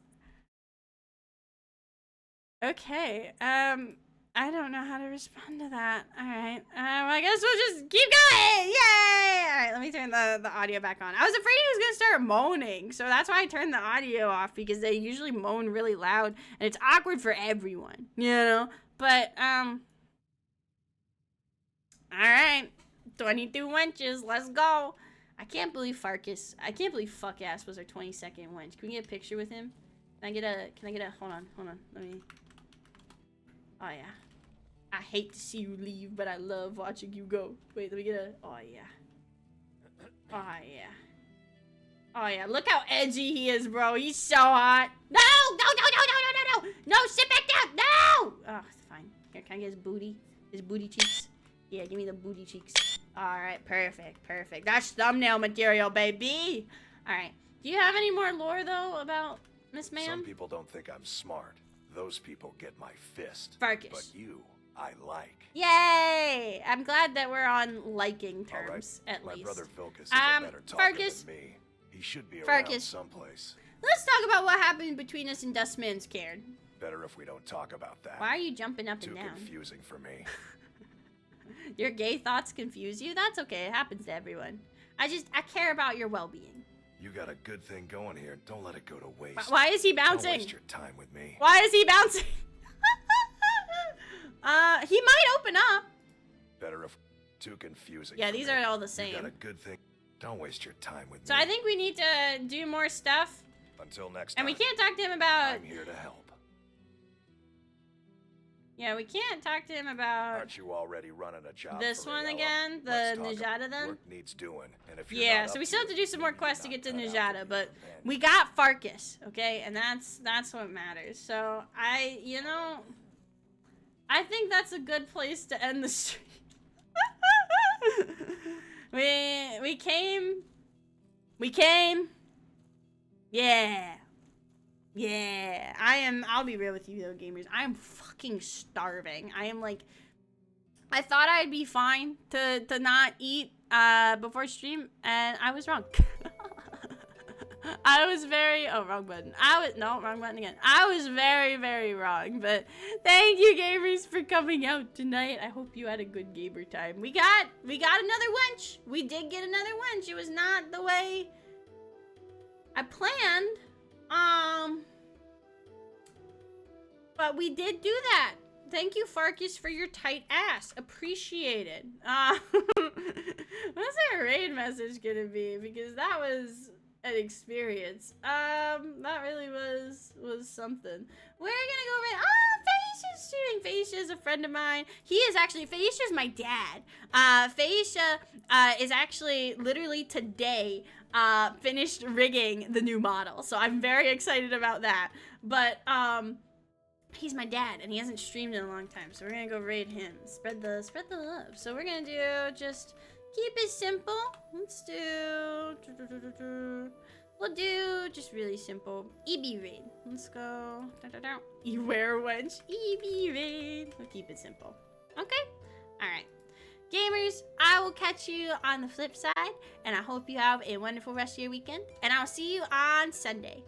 Okay, I don't know how to respond to that. Alright, I guess we'll just keep going! Yay! Alright, let me turn the audio back on. I was afraid he was gonna start moaning, so that's why I turned the audio off, because they usually moan really loud, and it's awkward for everyone, you know? But, alright, 22 wenches, let's go! I can't believe Farkas, I can't believe fuck-ass was our 22nd wench. Can we get a picture with him? Can I get a, hold on, let me... Oh, yeah. I hate to see you leave, but I love watching you go. Wait, let me get a... Oh, yeah. Oh, yeah. Oh, yeah. Look how edgy he is, bro. He's so hot. No! No! No, sit back down! No! Oh, it's fine. Here, can I get his booty? His booty cheeks? Yeah, give me the booty cheeks. Alright, perfect. That's thumbnail material, baby! Alright. Do you have any more lore, though, about Miss Ma'am? Some people don't think I'm smart. Those people get my fist. Farkas. But you, I like. Yay! I'm glad that we're on liking terms, at My least. brother Farkas is a better talker Farkas, than me. He should be around Farkas, someplace. let's talk about what happened between us and Dustman's Cairn. Better if we don't talk about that. Why are you jumping up and down? Too confusing for me. Your gay thoughts confuse you? That's okay. It happens to everyone. I care about your well-being. You got a good thing going here. Don't let it go to waste. Why is he bouncing? Don't waste your time with me. Why is he bouncing? He might open up. Better if too confusing. Yeah, these are all the same. You got a good thing. Don't waste your time with me. So I think we need to do more stuff. Until next time. And we can't talk to him about... I'm here to help. Yeah, we can't talk to him about... Aren't you already running a job this for one Aela? again? The Najada then? Work needs doing. And if you're Yeah, not so up we still have it, to do some more quests to maybe get to you're not cut out Najada, be but companion. we got Farkas, okay? And that's what matters. So, I think that's a good place to end the stream. We came. Yeah. I'll be real with you though, gamers. I am fucking starving. I am like, I thought I'd be fine to not eat before stream, and I was wrong. I was very, wrong button. Wrong button again. I was very, very wrong, but thank you gamers for coming out tonight. I hope you had a good gamer time. We got another wench. We did get another wench. It was not the way I planned. But we did do that. Thank you, Farkas, for your tight ass. Appreciated. What's our raid message gonna be? Because that was an experience. That really was something. We're gonna go raid. Oh, Faisha's streaming. Faisha's a friend of mine. Faisha's my dad. Faisha is actually literally today finished rigging the new model. So I'm very excited about that. But he's my dad and he hasn't streamed in a long time. So we're gonna go raid him. Spread the love. So we're gonna do just keep it simple. Let's do we'll do just really simple EB raid. Let's go. Beware wench. EB raid. We'll keep it simple. Okay? Alright. Gamers, I will catch you on the flip side, and I hope you have a wonderful rest of your weekend, and I'll see you on Sunday.